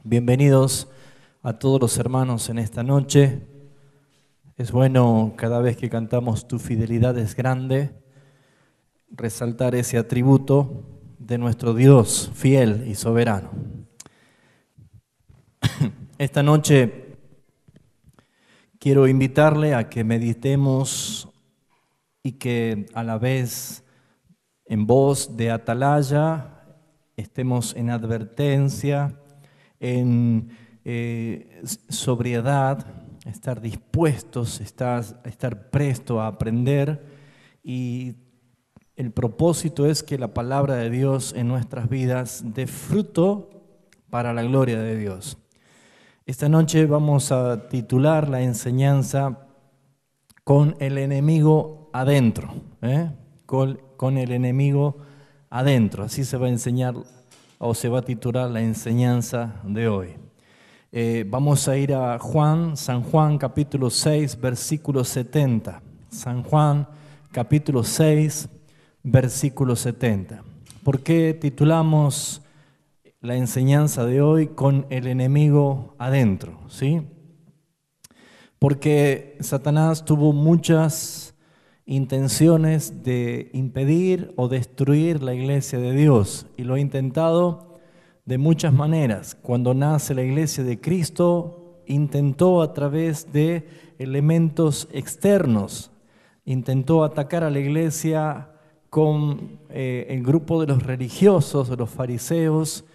Bienvenidos a todos los hermanos en esta noche. Es bueno cada vez que cantamos Tu fidelidad es grande, resaltar ese atributo de nuestro Dios fiel y soberano. Esta noche quiero invitarle a que meditemos y que a la vez en voz de atalaya estemos en advertencia, en sobriedad, estar dispuestos, estar presto a aprender, y el propósito es que la palabra de Dios en nuestras vidas dé fruto para la gloria de Dios. Esta noche vamos a titular la enseñanza Con el enemigo adentro, con el enemigo adentro. Así se va a enseñar o se va a titular la enseñanza de hoy. Vamos a ir a San Juan capítulo 6, versículo 70. San Juan capítulo 6, versículo 70. ¿Por qué titulamos la enseñanza de hoy Con el enemigo adentro? ¿Sí? Porque Satanás tuvo muchas intenciones de impedir o destruir la iglesia de Dios, y lo ha intentado de muchas maneras. Cuando nace la iglesia de Cristo, intentó a través de elementos externos, intentó atacar a la iglesia con el grupo de los religiosos, de los fariseos,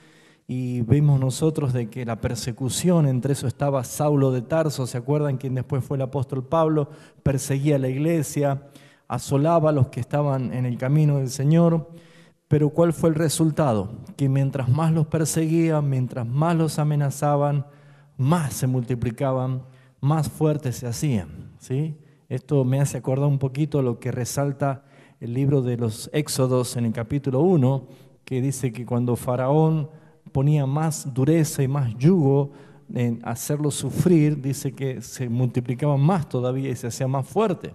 y vimos nosotros de que la persecución, entre eso estaba Saulo de Tarso, ¿se acuerdan? Quien después fue el apóstol Pablo, perseguía a la iglesia, asolaba a los que estaban en el camino del Señor. Pero ¿cuál fue el resultado? Que mientras más los perseguían, mientras más los amenazaban, más se multiplicaban, más fuertes se hacían, ¿sí? Esto me hace acordar un poquito lo que resalta el libro de los Éxodos en el capítulo 1, que dice que cuando Faraón ponía más dureza y más yugo en hacerlo sufrir, dice que se multiplicaban más todavía y se hacía más fuerte.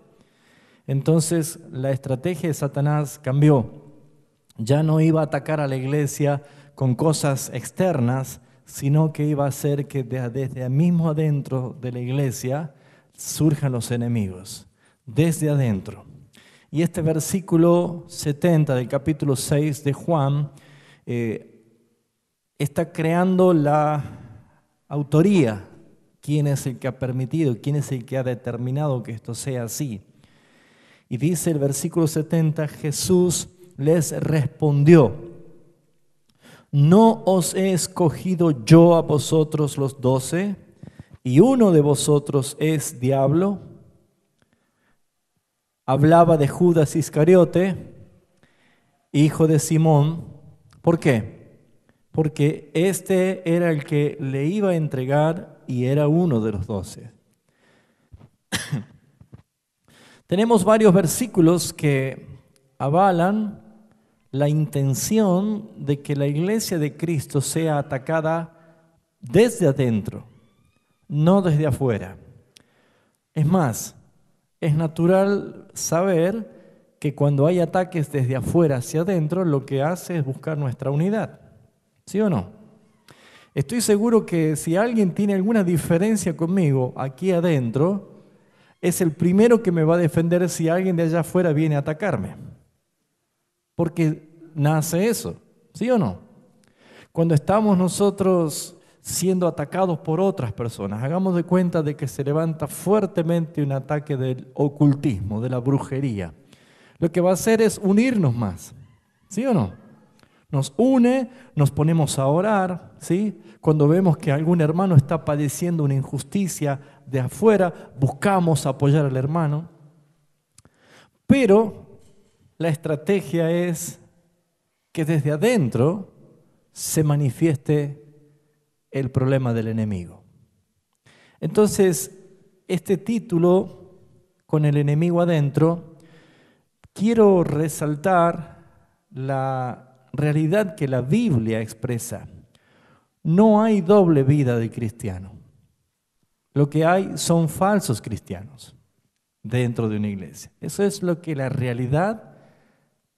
Entonces la estrategia de Satanás cambió. Ya no iba a atacar a la iglesia con cosas externas, sino que iba a hacer que desde mismo adentro de la iglesia surjan los enemigos, desde adentro. Y este versículo 70 del capítulo 6 de Juan está creando la autoría. ¿Quién es el que ha permitido? ¿Quién es el que ha determinado que esto sea así? Y dice el versículo 70, Jesús les respondió: ¿no os he escogido yo a vosotros los 12, y uno de vosotros es diablo? Hablaba de Judas Iscariote, hijo de Simón. ¿Por qué? Porque este era el que le iba a entregar y era uno de los 12. Tenemos varios versículos que avalan la intención de que la iglesia de Cristo sea atacada desde adentro, no desde afuera. Es más, es natural saber que cuando hay ataques desde afuera hacia adentro, lo que hace es buscar nuestra unidad. ¿Sí o no? Estoy seguro que si alguien tiene alguna diferencia conmigo aquí adentro, es el primero que me va a defender si alguien de allá afuera viene a atacarme. Porque nace eso, ¿sí o no? Cuando estamos nosotros siendo atacados por otras personas, hagamos de cuenta de que se levanta fuertemente un ataque del ocultismo, de la brujería. Lo que va a hacer es unirnos más, ¿sí o no? Nos une, nos ponemos a orar, ¿sí? Cuando vemos que algún hermano está padeciendo una injusticia de afuera, buscamos apoyar al hermano. Pero la estrategia es que desde adentro se manifieste el problema del enemigo. Entonces, este título, Con el enemigo adentro, quiero resaltar la realidad que la Biblia expresa. No hay doble vida del cristiano. Lo que hay son falsos cristianos dentro de una iglesia. Eso es lo que la realidad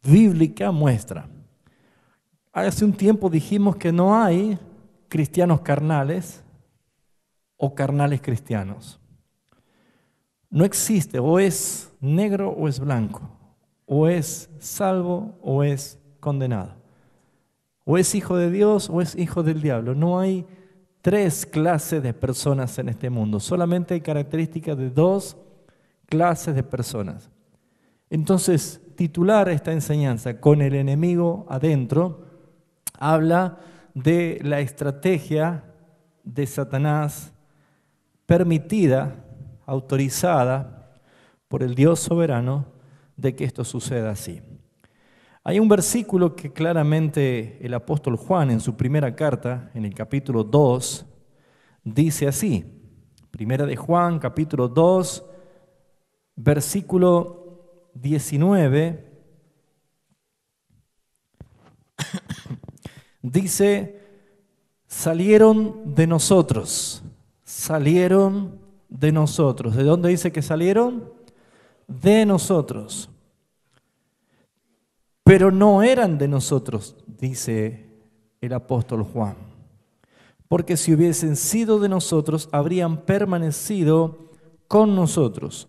bíblica muestra. Hace un tiempo dijimos que no hay cristianos carnales o carnales cristianos. No existe, o es negro o es blanco, o es salvo o es condenado, o es hijo de Dios o es hijo del diablo. No hay tres clases de personas en este mundo, solamente hay características de dos clases de personas. Entonces, titular esta enseñanza con el enemigo adentro habla de la estrategia de Satanás permitida, autorizada por el Dios soberano de que esto suceda así. Hay un versículo que claramente el apóstol Juan en su primera carta, en el capítulo 2, dice así. Primera de Juan, capítulo 2, versículo 19, dice, salieron de nosotros. ¿De dónde dice que salieron? De nosotros. Pero no eran de nosotros, dice el apóstol Juan. Porque si hubiesen sido de nosotros, habrían permanecido con nosotros.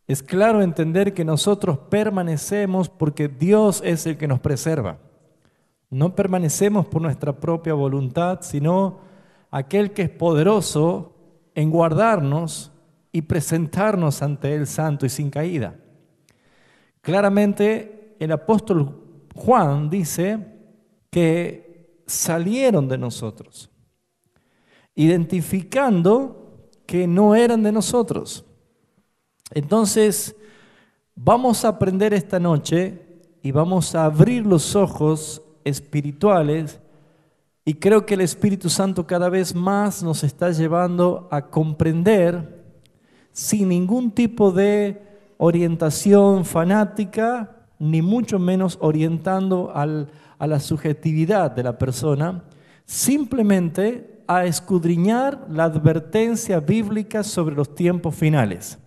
Es claro entender que nosotros permanecemos porque Dios es el que nos preserva. No permanecemos por nuestra propia voluntad, sino aquel que es poderoso en guardarnos y presentarnos ante Él santo y sin caída. Claramente el apóstol Juan dice que salieron de nosotros, identificando que no eran de nosotros. Entonces, vamos a aprender esta noche y vamos a abrir los ojos espirituales, y creo que el Espíritu Santo cada vez más nos está llevando a comprender, sin ningún tipo de orientación fanática, ni mucho menos orientando a la subjetividad de la persona, simplemente a escudriñar la advertencia bíblica sobre los tiempos finales.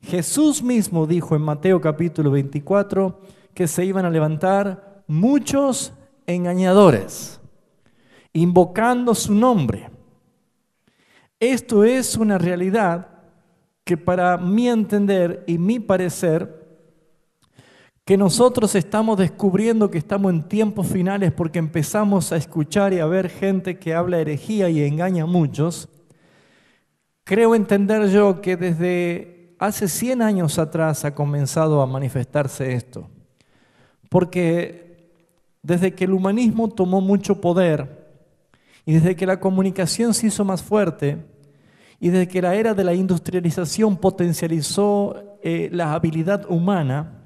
Jesús mismo dijo en Mateo capítulo 24 que se iban a levantar muchos engañadores, invocando su nombre. Esto es una realidad que para mi entender y mi parecer, que nosotros estamos descubriendo que estamos en tiempos finales porque empezamos a escuchar y a ver gente que habla herejía y engaña a muchos. Creo entender yo que desde hace 100 años atrás ha comenzado a manifestarse esto. Porque desde que el humanismo tomó mucho poder y desde que la comunicación se hizo más fuerte y desde que la era de la industrialización potencializó la habilidad humana,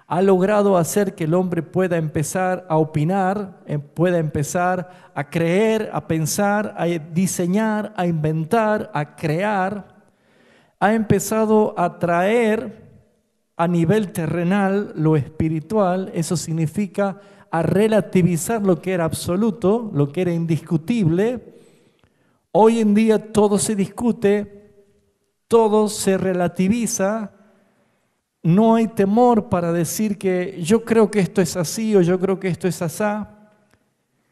ha logrado hacer que el hombre pueda empezar a opinar, pueda empezar a creer, a pensar, a diseñar, a inventar, a crear. Ha empezado a traer a nivel terrenal lo espiritual. Eso significa a relativizar lo que era absoluto, lo que era indiscutible. Hoy en día todo se discute, todo se relativiza. No hay temor para decir que yo creo que esto es así o yo creo que esto es asá.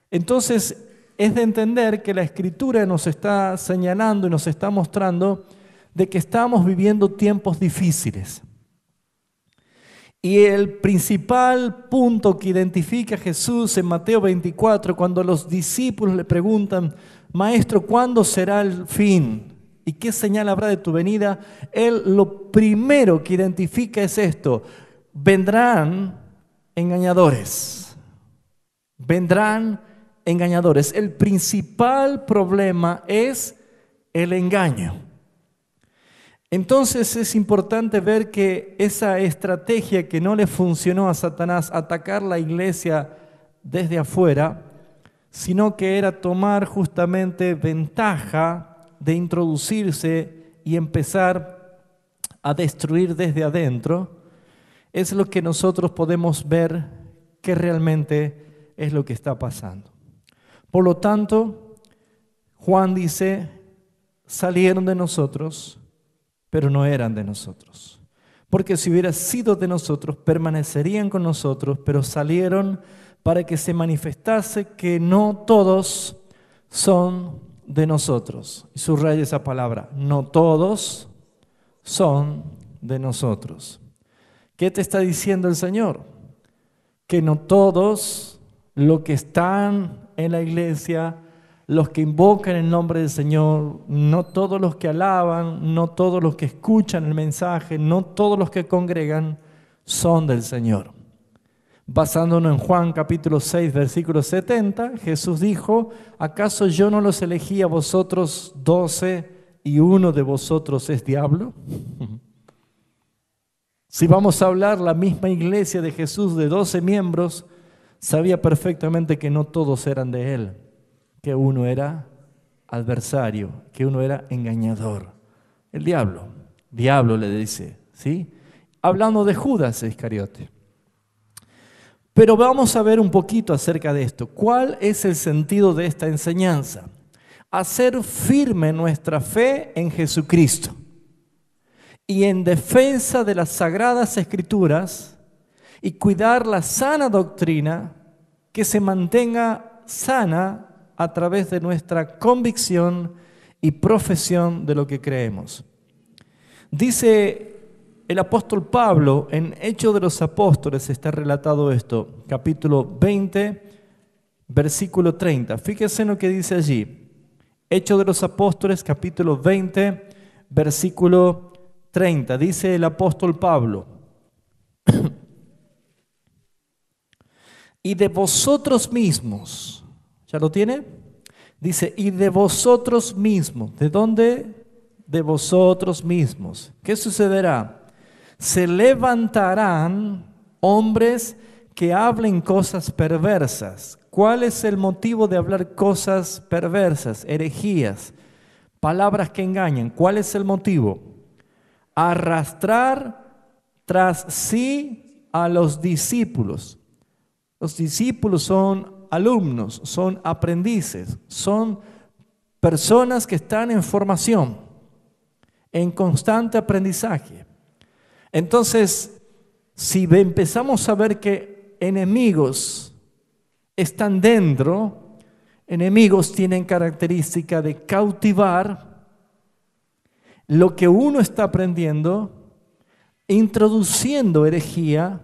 Entonces es de entender que la Escritura nos está señalando y nos está mostrando de que estamos viviendo tiempos difíciles. Y el principal punto que identifica Jesús en Mateo 24, cuando los discípulos le preguntan, Maestro, ¿cuándo será el fin? ¿Y qué señal habrá de tu venida? Él lo primero que identifica es esto: vendrán engañadores. Vendrán engañadores. El principal problema es el engaño. Entonces es importante ver que esa estrategia que no le funcionó a Satanás, atacar la iglesia desde afuera, sino que era tomar justamente ventaja de introducirse y empezar a destruir desde adentro, es lo que nosotros podemos ver que realmente es lo que está pasando. Por lo tanto, Juan dice, salieron de nosotros, pero no eran de nosotros. Porque si hubiera sido de nosotros, permanecerían con nosotros, pero salieron para que se manifestase que no todos son de nosotros. Y subraya esa palabra, no todos son de nosotros. ¿Qué te está diciendo el Señor? Que no todos los que están en la iglesia, los que invocan el nombre del Señor, no todos los que alaban, no todos los que escuchan el mensaje, no todos los que congregan son del Señor. Basándonos en Juan capítulo 6, versículo 70, Jesús dijo, ¿acaso yo no los elegí a vosotros 12 y uno de vosotros es diablo? Si vamos a hablar, la misma iglesia de Jesús de 12 miembros sabía perfectamente que no todos eran de él, que uno era adversario, que uno era engañador. El diablo le dice, ¿sí? Hablando de Judas Iscariote. Pero vamos a ver un poquito acerca de esto. ¿Cuál es el sentido de esta enseñanza? Hacer firme nuestra fe en Jesucristo y en defensa de las Sagradas Escrituras y cuidar la sana doctrina que se mantenga sana a través de nuestra convicción y profesión de lo que creemos. Dice el apóstol Pablo, en Hechos de los Apóstoles está relatado esto, capítulo 20, versículo 30. Fíjense en lo que dice allí. Hechos de los Apóstoles, capítulo 20, versículo 30. Dice el apóstol Pablo, y de vosotros mismos, ¿ya lo tiene? Dice, y de vosotros mismos. ¿De dónde? De vosotros mismos. ¿Qué sucederá? Se levantarán hombres que hablen cosas perversas. ¿Cuál es el motivo de hablar cosas perversas, herejías, palabras que engañan? ¿Cuál es el motivo? Arrastrar tras sí a los discípulos. Los discípulos son alumnos, son aprendices, son personas que están en formación, en constante aprendizaje. Entonces, si empezamos a ver que enemigos están dentro, enemigos tienen característica de cautivar lo que uno está aprendiendo, introduciendo herejía,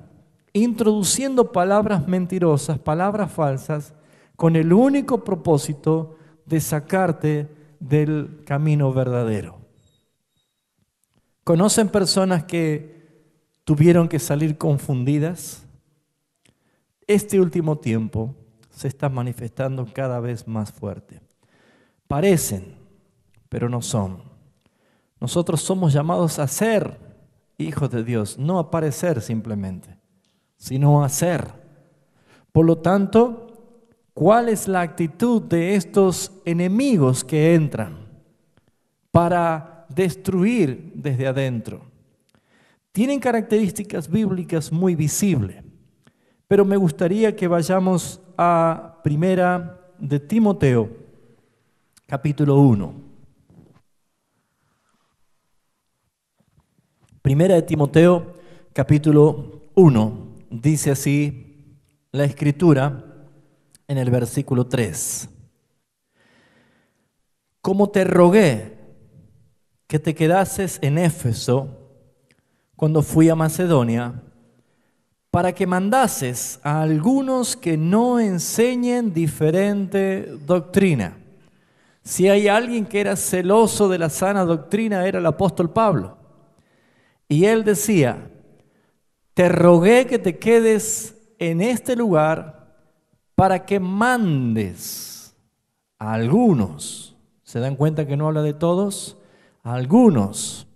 introduciendo palabras mentirosas, palabras falsas, con el único propósito de sacarte del camino verdadero. ¿Conocen personas que tuvieron que salir confundidas? Este último tiempo se está manifestando cada vez más fuerte. Parecen, pero no son. Nosotros somos llamados a ser hijos de Dios, no a parecer simplemente, sino a ser. Por lo tanto, ¿cuál es la actitud de estos enemigos que entran para destruir desde adentro? Tienen características bíblicas muy visibles, pero me gustaría que vayamos a Primera de Timoteo, capítulo 1. Primera de Timoteo, capítulo 1, dice así la Escritura en el versículo 3. Como te rogué que te quedases en Éfeso cuando fui a Macedonia, para que mandases a algunos que no enseñen diferente doctrina. Si hay alguien que era celoso de la sana doctrina, era el apóstol Pablo. Y él decía, te rogué que te quedes en este lugar para que mandes a algunos. ¿Se dan cuenta que no habla de todos? A algunos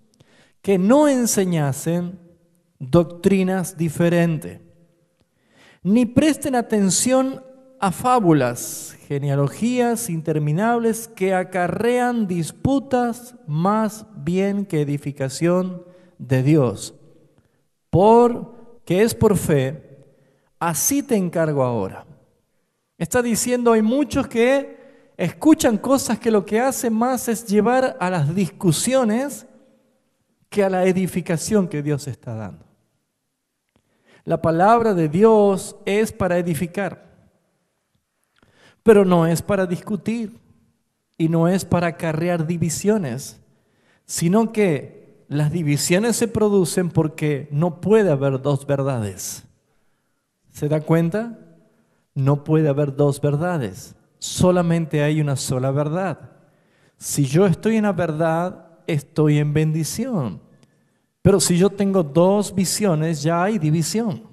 que no enseñasen doctrinas diferentes, ni presten atención a fábulas, genealogías interminables que acarrean disputas más bien que edificación de Dios. Porque es por fe, así te encargo ahora. Está diciendo, hay muchos que escuchan cosas que lo que hacen más es llevar a las discusiones que a la edificación que Dios está dando. La palabra de Dios es para edificar, pero no es para discutir. y no es para acarrear divisiones, sino que las divisiones se producen porque no puede haber dos verdades. ¿Se da cuenta? No puede haber dos verdades, solamente hay una sola verdad. Si yo estoy en la verdad, estoy en bendición. Pero si yo tengo dos visiones, ya hay división.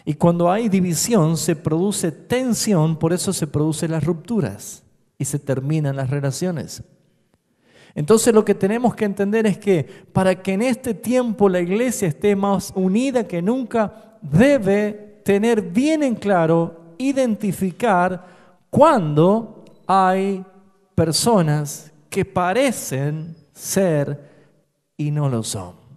Y cuando hay división, se produce tensión, por eso se producen las rupturas y se terminan las relaciones. Entonces lo que tenemos que entender es que para que en este tiempo la iglesia esté más unida que nunca, debe tener bien en claro, identificar cuando hay personas que parecen ser y no lo son.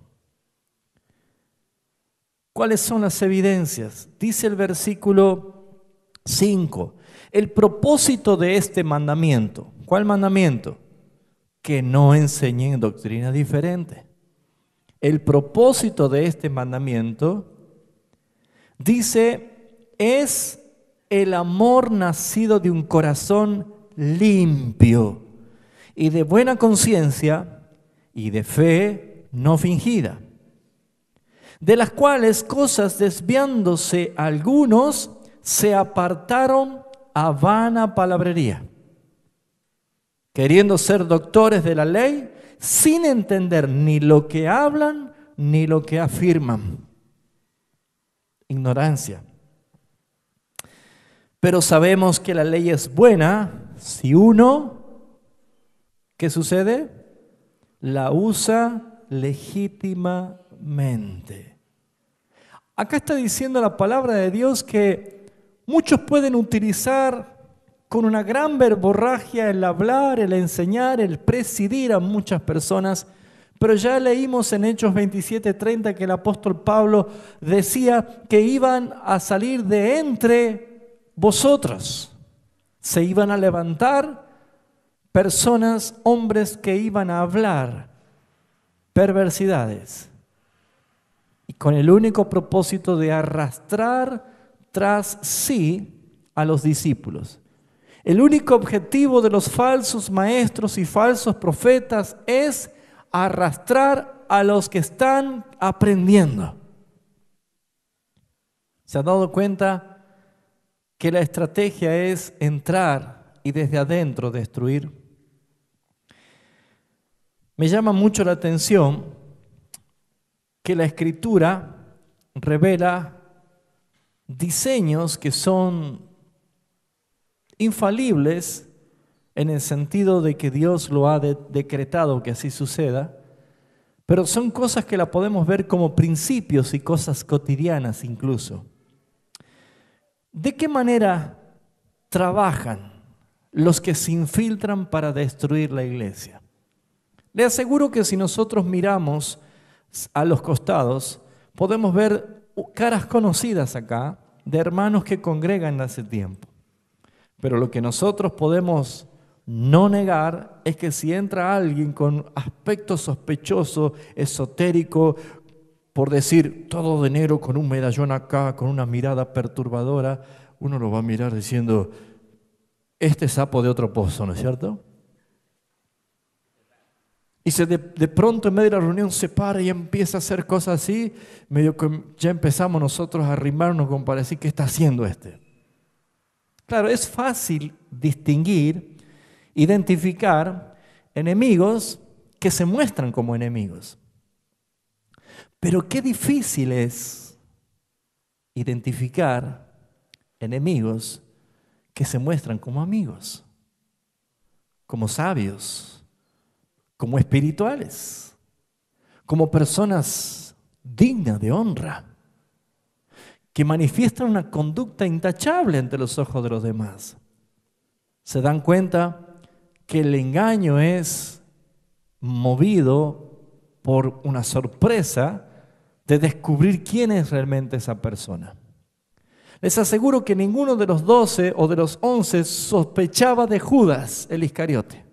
¿Cuáles son las evidencias? Dice el versículo 5, el propósito de este mandamiento. ¿Cuál mandamiento? Que no enseñen doctrina diferente. El propósito de este mandamiento, dice, es el amor nacido de un corazón limpio y de buena conciencia y de fe no fingida, de las cuales cosas desviándose algunos se apartaron a vana palabrería, queriendo ser doctores de la ley, sin entender ni lo que hablan ni lo que afirman. Ignorancia. Pero sabemos que la ley es buena si uno, ¿qué sucede? La usa legítimamente. Acá está diciendo la palabra de Dios que muchos pueden utilizar con una gran verborragia el hablar, el enseñar, el presidir a muchas personas, pero ya leímos en Hechos 27:30 que el apóstol Pablo decía que iban a salir de entre vosotros, se iban a levantar personas, hombres que iban a hablar perversidades y con el único propósito de arrastrar tras sí a los discípulos. El único objetivo de los falsos maestros y falsos profetas es arrastrar a los que están aprendiendo. ¿Se ha dado cuenta que la estrategia es entrar y desde adentro destruir? Me llama mucho la atención que la Escritura revela diseños que son infalibles en el sentido de que Dios lo ha decretado que así suceda, pero son cosas que la podemos ver como principios y cosas cotidianas incluso. ¿De qué manera trabajan los que se infiltran para destruir la iglesia? Le aseguro que si nosotros miramos a los costados, podemos ver caras conocidas acá de hermanos que congregan hace tiempo. Pero lo que nosotros podemos no negar es que si entra alguien con aspecto sospechoso, esotérico, por decir todo de negro con un medallón acá, con una mirada perturbadora, uno lo va a mirar diciendo, este sapo de otro pozo, ¿no es cierto? Y de pronto en medio de la reunión se para y empieza a hacer cosas así, medio que ya empezamos nosotros a arrimarnos como para decir, ¿qué está haciendo este? Claro, es fácil distinguir, identificar enemigos que se muestran como enemigos. Pero qué difícil es identificar enemigos que se muestran como amigos, como sabios, como espirituales, como personas dignas de honra, que manifiestan una conducta intachable ante los ojos de los demás. ¿Se dan cuenta que el engaño es movido por una sorpresa de descubrir quién es realmente esa persona? Les aseguro que ninguno de los 12 o de los 11 sospechaba de Judas, el Iscariote.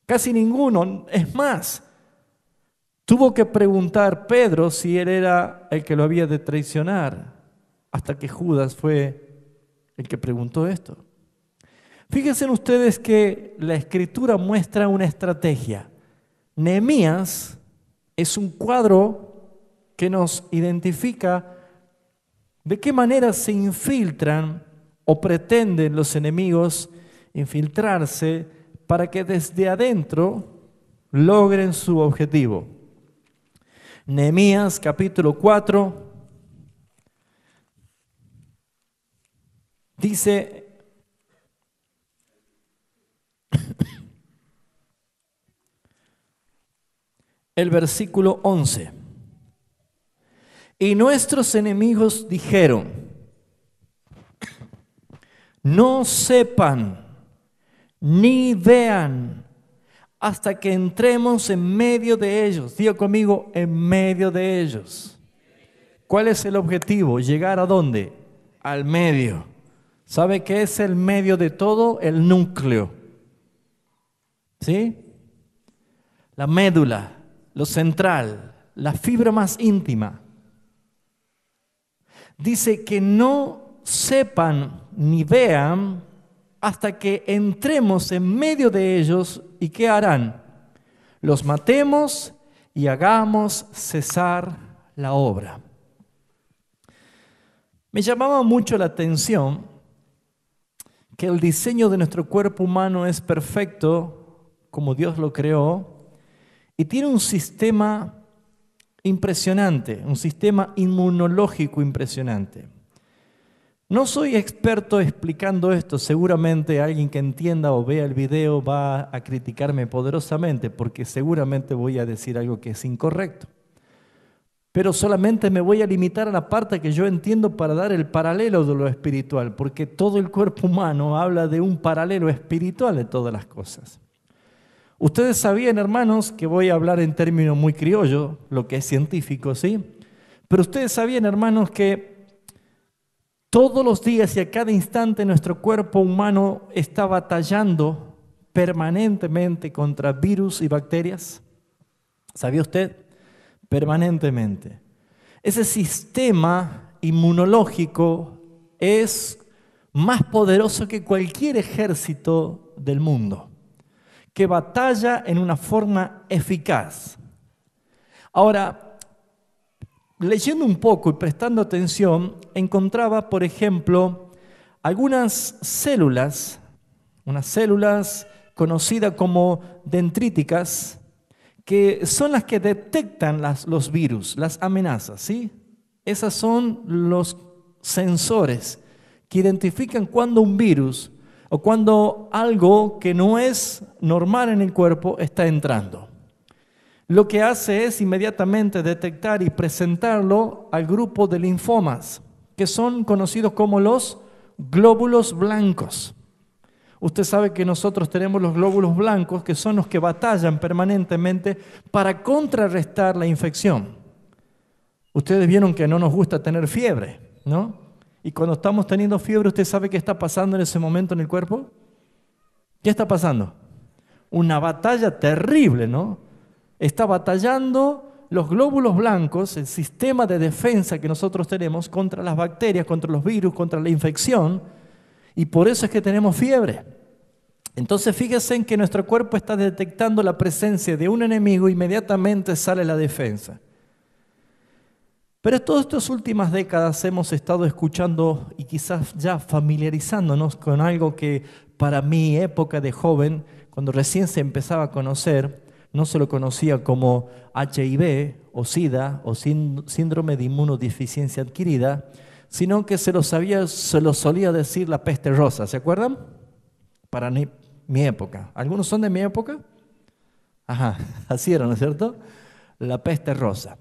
Casi ninguno. Es más, tuvo que preguntar Pedro si él era el que lo había de traicionar, hasta que Judas fue el que preguntó esto. Fíjense ustedes que la Escritura muestra una estrategia. Nehemías es un cuadro que nos identifica de qué manera se infiltran o pretenden los enemigos infiltrarse para que desde adentro logren su objetivo. Nehemías capítulo 4 dice el versículo 11. Y nuestros enemigos dijeron: no sepan ni vean hasta que entremos en medio de ellos. Diga conmigo, en medio de ellos. ¿Cuál es el objetivo? ¿Llegar a dónde? Al medio. ¿Sabe qué es el medio de todo? El núcleo. ¿Sí? La médula, lo central, la fibra más íntima. Dice que no sepan ni vean hasta que entremos en medio de ellos. ¿Y qué harán? Los matemos y hagamos cesar la obra. Me llamaba mucho la atención que el diseño de nuestro cuerpo humano es perfecto, como Dios lo creó, y tiene un sistema impresionante, un sistema inmunológico impresionante. No soy experto explicando esto, seguramente alguien que entienda o vea el video va a criticarme poderosamente, porque seguramente voy a decir algo que es incorrecto. Pero solamente me voy a limitar a la parte que yo entiendo para dar el paralelo de lo espiritual, porque todo el cuerpo humano habla de un paralelo espiritual de todas las cosas. Ustedes sabían, hermanos, que voy a hablar en términos muy criollos, lo que es científico, ¿sí? Pero ustedes sabían, hermanos, que todos los días y a cada instante nuestro cuerpo humano está batallando permanentemente contra virus y bacterias. ¿Sabía usted? Permanentemente. Ese sistema inmunológico es más poderoso que cualquier ejército del mundo, que batalla en una forma eficaz. Ahora, leyendo un poco y prestando atención, encontraba, por ejemplo, algunas células, unas células conocidas como dendríticas, que son las que detectan los virus, las amenazas, ¿sí? Esas son los sensores que identifican cuando un virus o cuando algo que no es normal en el cuerpo está entrando. Lo que hace es inmediatamente detectar y presentarlo al grupo de linfomas, que son conocidos como los glóbulos blancos. Usted sabe que nosotros tenemos los glóbulos blancos, que son los que batallan permanentemente para contrarrestar la infección. Ustedes vieron que no nos gusta tener fiebre, ¿no? Y cuando estamos teniendo fiebre, ¿usted sabe qué está pasando en ese momento en el cuerpo? ¿Qué está pasando? Una batalla terrible, ¿no? Está batallando los glóbulos blancos, el sistema de defensa que nosotros tenemos contra las bacterias, contra los virus, contra la infección, y por eso es que tenemos fiebre. Entonces fíjense en que nuestro cuerpo está detectando la presencia de un enemigo, inmediatamente sale la defensa. Pero todas estas últimas décadas hemos estado escuchando y quizás ya familiarizándonos con algo que para mi época de joven, cuando recién se empezaba a conocer, no se lo conocía como HIV o SIDA o síndrome de inmunodeficiencia adquirida, sino que se lo solía decir la peste rosa. ¿Se acuerdan? Para mi época. ¿Algunos son de mi época? Ajá, así era, ¿no es cierto? La peste rosa.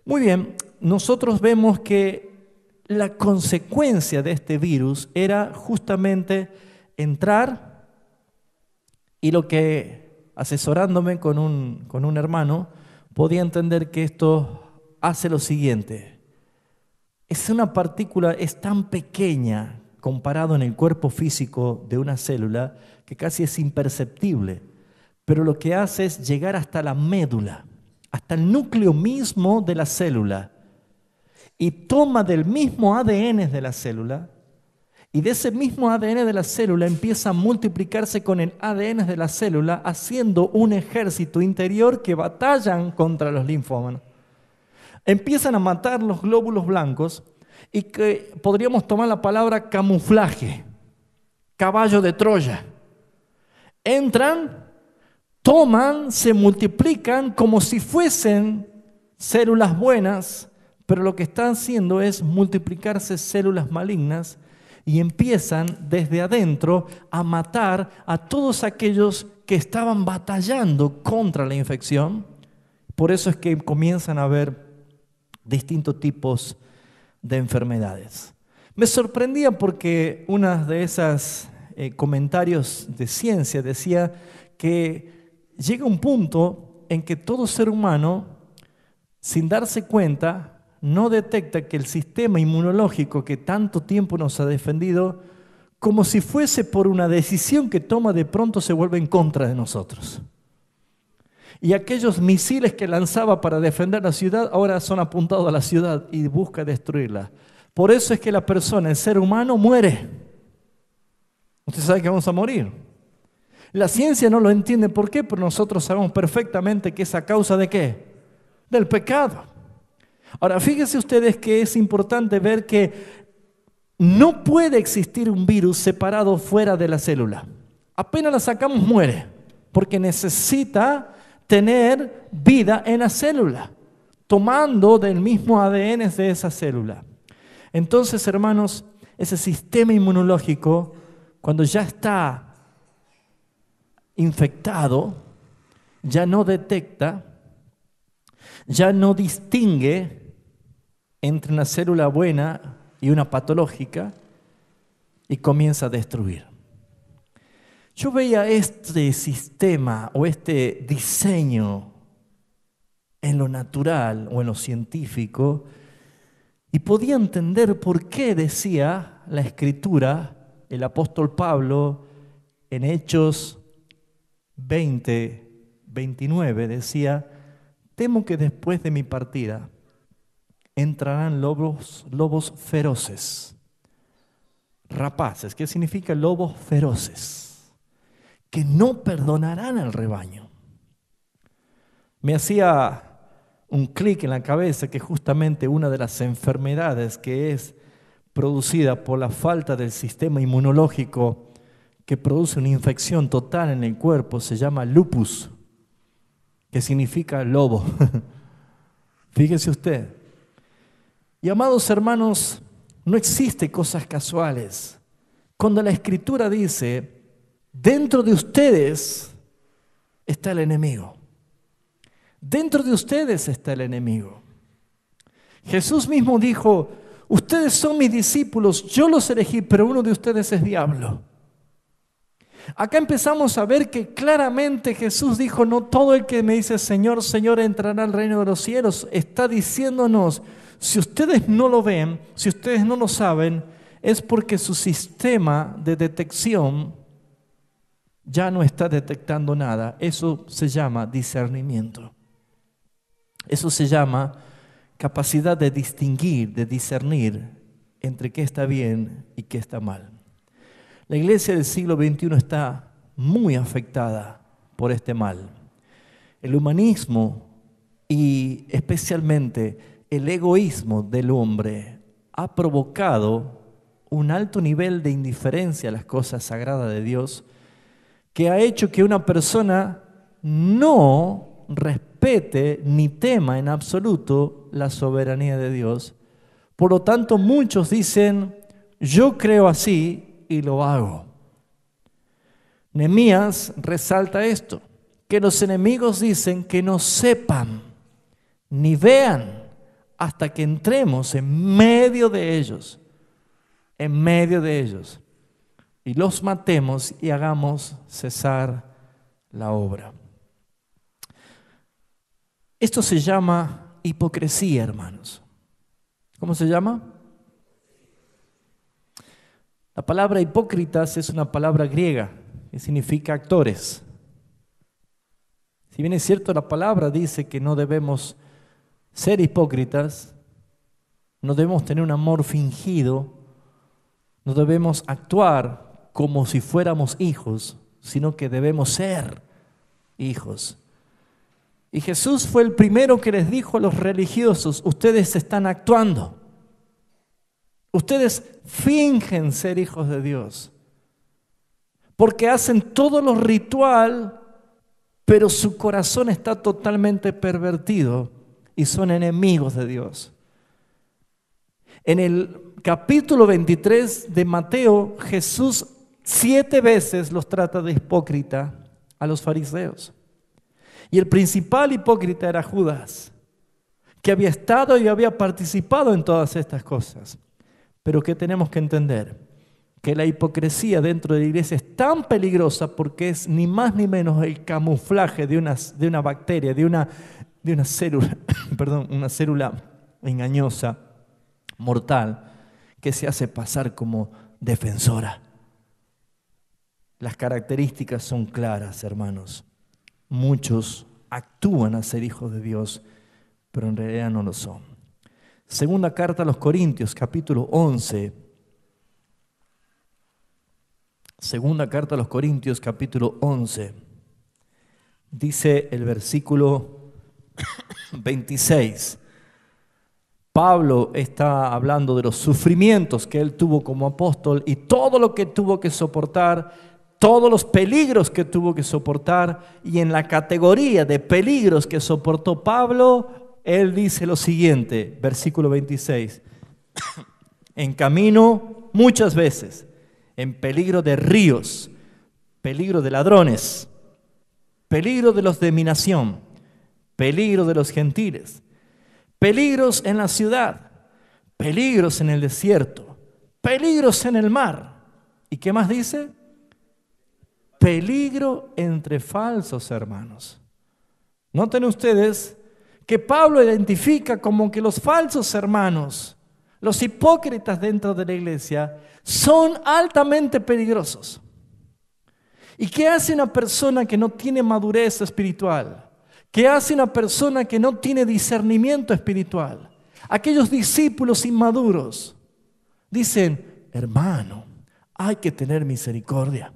Muy bien, nosotros vemos que la consecuencia de este virus era justamente entrar, y lo que, asesorándome con un hermano, podía entender que esto hace lo siguiente. Es una partícula, es tan pequeña comparado en el cuerpo físico de una célula que casi es imperceptible, pero lo que hace es llegar hasta la médula, hasta el núcleo mismo de la célula, y toma del mismo ADN de la célula Y de ese mismo ADN de la célula empieza a multiplicarse con el ADN de la célula, haciendo un ejército interior que batallan contra los linfómanos. Empiezan a matar los glóbulos blancos y que podríamos tomar la palabra camuflaje, caballo de Troya. Entran, toman, se multiplican como si fuesen células buenas, pero lo que están haciendo es multiplicarse células malignas y empiezan desde adentro a matar a todos aquellos que estaban batallando contra la infección. Por eso es que comienzan a haber distintos tipos de enfermedades. Me sorprendía porque una de esas comentarios de ciencia decía que llega un punto en que todo ser humano, sin darse cuenta, no detecta que el sistema inmunológico que tanto tiempo nos ha defendido, como si fuese por una decisión que toma, de pronto se vuelve en contra de nosotros. Y aquellos misiles que lanzaba para defender la ciudad, ahora son apuntados a la ciudad y busca destruirla. Por eso es que la persona, el ser humano, muere. Usted sabe que vamos a morir. La ciencia no lo entiende. ¿Por qué? Pero nosotros sabemos perfectamente que es a causa de ¿qué? Del pecado. Ahora, fíjense ustedes que es importante ver que no puede existir un virus separado fuera de la célula. Apenas la sacamos, muere, porque necesita tener vida en la célula, tomando del mismo ADN de esa célula. Entonces, hermanos, ese sistema inmunológico, cuando ya está infectado, ya no detecta, ya no distingue entre una célula buena y una patológica y comienza a destruir. Yo veía este sistema o este diseño en lo natural o en lo científico y podía entender por qué decía la Escritura, el apóstol Pablo, en Hechos 20:29, decía: temo que después de mi partida entrarán lobos feroces, rapaces. ¿Qué significa lobos feroces? Que no perdonarán al rebaño. Me hacía un clic en la cabeza que justamente una de las enfermedades que es producida por la falta del sistema inmunológico, que produce una infección total en el cuerpo, se llama lupus, que significa lobo. Fíjese usted. Y amados hermanos, no existe cosas casuales. Cuando la Escritura dice, dentro de ustedes está el enemigo. Dentro de ustedes está el enemigo. Jesús mismo dijo, ustedes son mis discípulos, yo los elegí, pero uno de ustedes es diablo. Acá empezamos a ver que claramente Jesús dijo, no todo el que me dice Señor, Señor entrará al reino de los cielos. Está diciéndonos, si ustedes no lo ven, si ustedes no lo saben, es porque su sistema de detección ya no está detectando nada. Eso se llama discernimiento. Eso se llama capacidad de distinguir, de discernir entre qué está bien y qué está mal. La iglesia del siglo XXI está muy afectada por este mal. El humanismo y especialmente el egoísmo del hombre ha provocado un alto nivel de indiferencia a las cosas sagradas de Dios, que ha hecho que una persona no respete ni tema en absoluto la soberanía de Dios. Por lo tanto, muchos dicen, yo creo así y lo hago. Nehemías resalta esto, que los enemigos dicen que no sepan ni vean hasta que entremos en medio de ellos, y los matemos y hagamos cesar la obra. Esto se llama hipocresía, hermanos. ¿Cómo se llama? La palabra hipócritas es una palabra griega que significa actores. Si bien es cierto, la palabra dice que no debemos ser hipócritas, no debemos tener un amor fingido, No debemos actuar como si fuéramos hijos, sino que debemos ser hijos. Y Jesús fue el primero que les dijo a los religiosos: ustedes están actuando. Ustedes fingen ser hijos de Dios, porque hacen todo lo ritual, pero su corazón está totalmente pervertido y son enemigos de Dios. En el capítulo 23 de Mateo, Jesús 7 veces los trata de hipócrita a los fariseos. Y el principal hipócrita era Judas, que había estado y había participado en todas estas cosas. Pero ¿qué tenemos que entender? Que la hipocresía dentro de la iglesia es tan peligrosa porque es ni más ni menos el camuflaje de una bacteria, de una célula, una célula engañosa, mortal, que se hace pasar como defensora. Las características son claras, hermanos. Muchos actúan a ser hijos de Dios, pero en realidad no lo son. Segunda carta a los Corintios, capítulo 11. Segunda carta a los Corintios, capítulo 11. Dice el versículo 26. Pablo está hablando de los sufrimientos que él tuvo como apóstol y todo lo que tuvo que soportar, todos los peligros que tuvo que soportar. Y en la categoría de peligros que soportó Pablo, él dice lo siguiente, versículo 26. En camino muchas veces, en peligro de ríos, peligro de ladrones, peligro de los de mi nación, peligro de los gentiles, peligros en la ciudad, peligros en el desierto, peligros en el mar. ¿Y qué más dice? Peligro entre falsos hermanos. Noten ustedes que Pablo identifica como que los falsos hermanos, los hipócritas dentro de la iglesia, son altamente peligrosos. ¿Y qué hace una persona que no tiene madurez espiritual? ¿Qué hace una persona que no tiene discernimiento espiritual? Aquellos discípulos inmaduros dicen: hermano, hay que tener misericordia.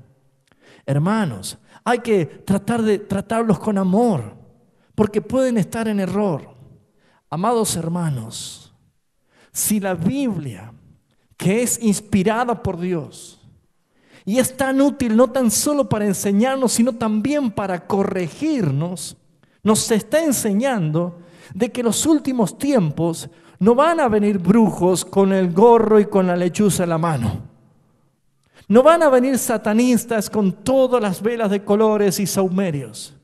Hermanos, hay que tratar de tratarlos con amor, porque pueden estar en error. Amados hermanos, si la Biblia, que es inspirada por Dios, y es tan útil no tan solo para enseñarnos, sino también para corregirnos, nos está enseñando de que los últimos tiempos no van a venir brujos con el gorro y con la lechuza en la mano. No van a venir satanistas con todas las velas de colores y sahumerios.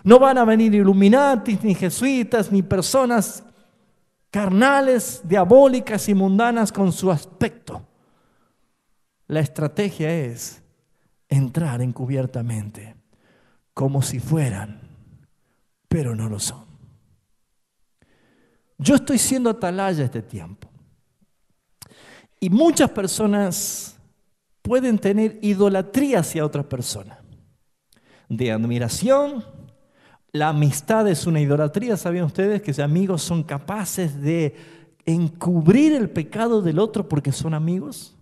No van a venir iluminatis, ni jesuitas, ni personas carnales, diabólicas y mundanas con su aspecto. La estrategia es entrar encubiertamente, como si fueran, pero no lo son. Yo estoy siendo atalaya este tiempo. Y muchas personas pueden tener idolatría hacia otra persona, de admiración. La amistad es una idolatría. ¿Sabían ustedes que los amigos son capaces de encubrir el pecado del otro porque son amigos?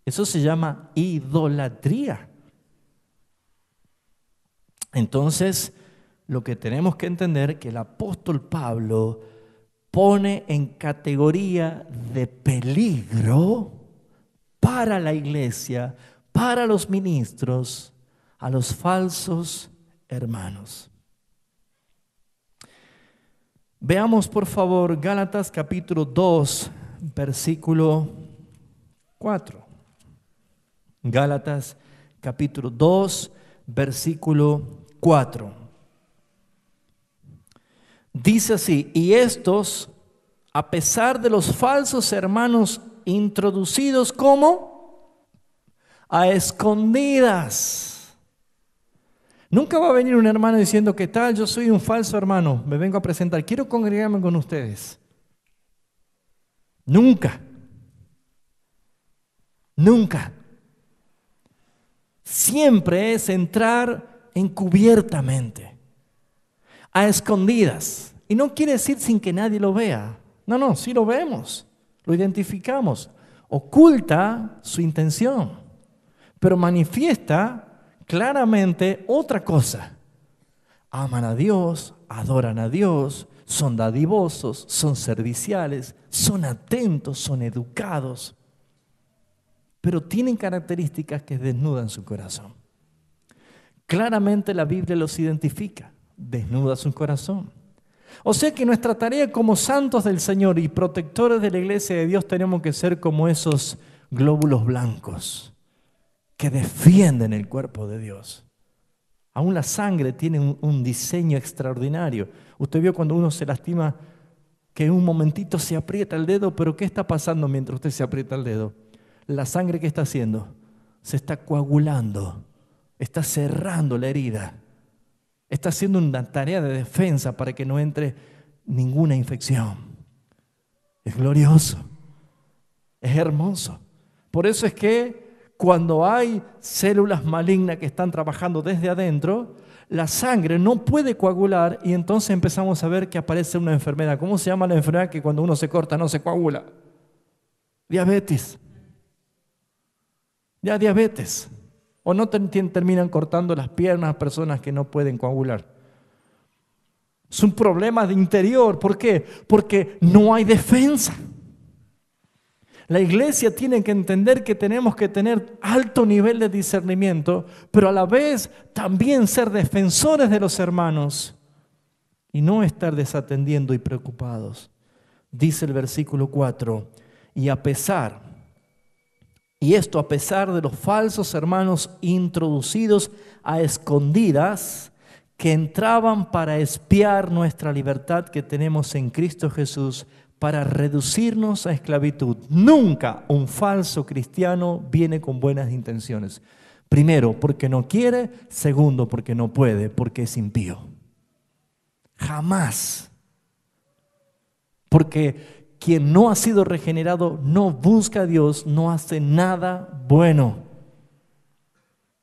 Eso se llama idolatría. Entonces, lo que tenemos que entender es que el apóstol Pablo pone en categoría de peligro para la iglesia, para los ministros, a los falsos hermanos. Veamos por favor Gálatas capítulo 2, versículo 4. Gálatas capítulo 2, versículo 4. Dice así: y estos, a pesar de los falsos hermanos introducidos como a escondidas. Nunca va a venir un hermano diciendo: ¿qué tal? Yo soy un falso hermano, me vengo a presentar, quiero congregarme con ustedes. Nunca. Nunca. Siempre es entrar encubiertamente, a escondidas. Y no quiere decir sin que nadie lo vea. No, sí lo vemos, lo identificamos. oculta su intención, pero manifiesta claramente otra cosa. Aman a Dios, adoran a Dios, son dadivosos, son serviciales, son atentos, son educados, pero tienen características que desnudan su corazón. Claramente la Biblia los identifica, desnuda su corazón. O sea que nuestra tarea como santos del Señor y protectores de la iglesia de Dios tenemos que ser como esos glóbulos blancos que defienden el cuerpo de Dios. Aún la sangre tiene un diseño extraordinario. Usted vio cuando uno se lastima que en un momentito se aprieta el dedo, pero ¿qué está pasando mientras usted se aprieta el dedo? La sangre, ¿qué está haciendo? Se está coagulando, está cerrando la herida. Está haciendo una tarea de defensa para que no entre ninguna infección. Es glorioso, es hermoso. Por eso es que cuando hay células malignas que están trabajando desde adentro, la sangre no puede coagular y entonces empezamos a ver que aparece una enfermedad. ¿Cómo se llama la enfermedad que cuando uno se corta no se coagula? Diabetes. Ya diabetes. O no terminan cortando las piernas a personas que no pueden coagular. Es un problema de interior. ¿Por qué? Porque no hay defensa. La iglesia tiene que entender que tenemos que tener alto nivel de discernimiento, pero a la vez también ser defensores de los hermanos y no estar desatendiendo y preocupados. Dice el versículo 4, y a pesar de los falsos hermanos introducidos a escondidas que entraban para espiar nuestra libertad que tenemos en Cristo Jesús, para reducirnos a esclavitud. Nunca un falso cristiano viene con buenas intenciones. Primero, porque no quiere. Segundo, porque no puede, porque es impío. Jamás. Porque quien no ha sido regenerado no busca a Dios, no hace nada bueno.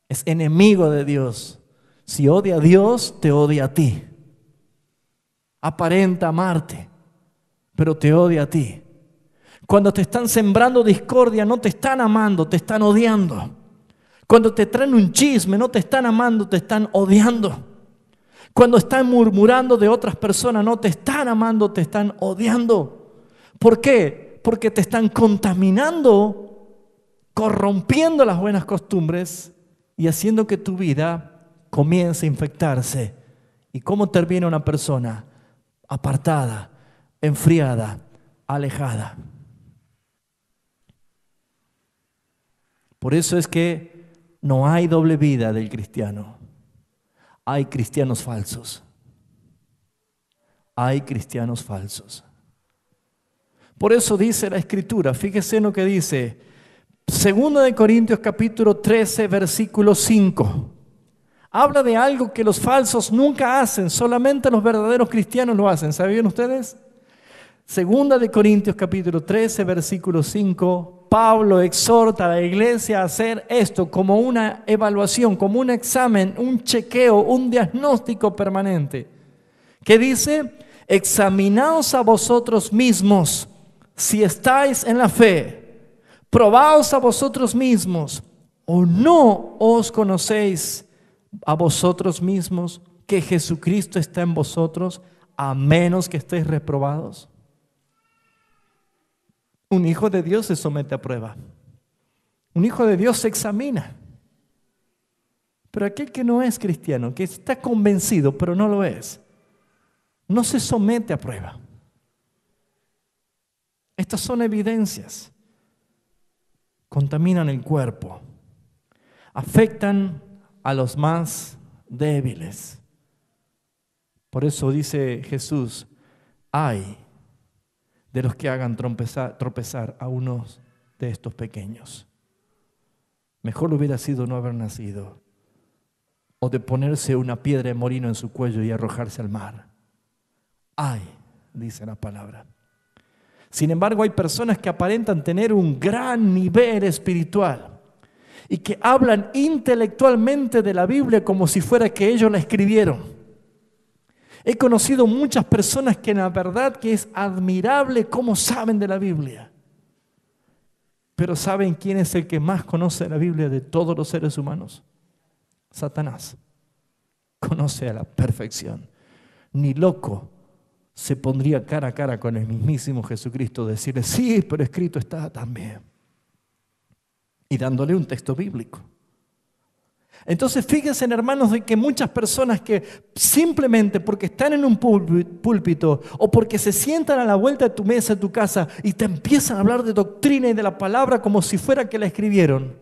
Es enemigo de Dios. Si odia a Dios, te odia a ti. Aparenta amarte, pero te odia a ti. Cuando te están sembrando discordia, no te están amando, te están odiando. Cuando te traen un chisme, no te están amando, te están odiando. Cuando están murmurando de otras personas, no te están amando, te están odiando. ¿Por qué? Porque te están contaminando, corrompiendo las buenas costumbres y haciendo que tu vida comience a infectarse. ¿Y cómo termina una persona? Apartada, enfriada, alejada. Por eso es que no hay doble vida del cristiano. Hay cristianos falsos. Hay cristianos falsos. Por eso dice la Escritura, fíjese en lo que dice, 2 Corintios capítulo 13, versículo 5. Habla de algo que los falsos nunca hacen, solamente los verdaderos cristianos lo hacen. ¿Sabían ustedes? 2 Corintios capítulo 13, versículo 5, Pablo exhorta a la iglesia a hacer esto como una evaluación, como un examen, un chequeo, un diagnóstico permanente. ¿Qué dice? Examinaos a vosotros mismos si estáis en la fe. Probaos a vosotros mismos, o no os conocéis a vosotros mismos que Jesucristo está en vosotros, a menos que estéis reprobados. Un hijo de Dios se somete a prueba. Un hijo de Dios se examina. Pero aquel que no es cristiano, que está convencido pero no lo es, no se somete a prueba. Estas son evidencias. Contaminan el cuerpo. Afectan a los más débiles. Por eso dice Jesús, ay de los que hagan tropezar a unos de estos pequeños. Mejor hubiera sido no haber nacido, o de ponerse una piedra de molino en su cuello y arrojarse al mar. Ay, dice la palabra. Sin embargo, hay personas que aparentan tener un gran nivel espiritual y que hablan intelectualmente de la Biblia como si fuera que ellos la escribieron. He conocido muchas personas que la verdad que es admirable cómo saben de la Biblia. Pero ¿saben quién es el que más conoce la Biblia de todos los seres humanos? Satanás. Conoce a la perfección. Ni loco se pondría cara a cara con el mismísimo Jesucristo, decirle, sí, pero escrito está también. Y dándole un texto bíblico. Entonces fíjense, hermanos, de que muchas personas que simplemente porque están en un púlpito o porque se sientan a la vuelta de tu mesa en tu casa y te empiezan a hablar de doctrina y de la palabra como si fuera que la escribieron.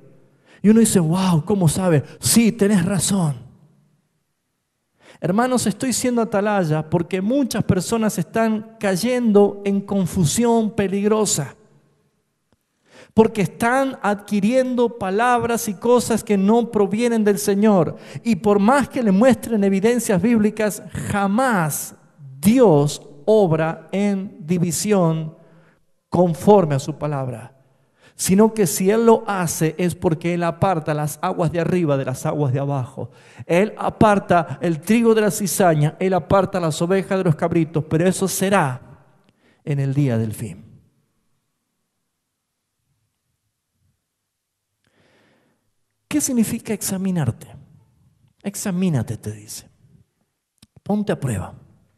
Y uno dice, wow, ¿cómo sabe? Sí, tenés razón. Hermanos, estoy siendo atalaya porque muchas personas están cayendo en confusión peligrosa. Porque están adquiriendo palabras y cosas que no provienen del Señor. Y por más que le muestren evidencias bíblicas, jamás Dios obra en división conforme a su palabra. Sino que si Él lo hace es porque Él aparta las aguas de arriba de las aguas de abajo. Él aparta el trigo de la cizaña, Él aparta las ovejas de los cabritos, pero eso será en el día del fin. ¿Qué significa examinarte? Examínate, te dice. Ponte a prueba,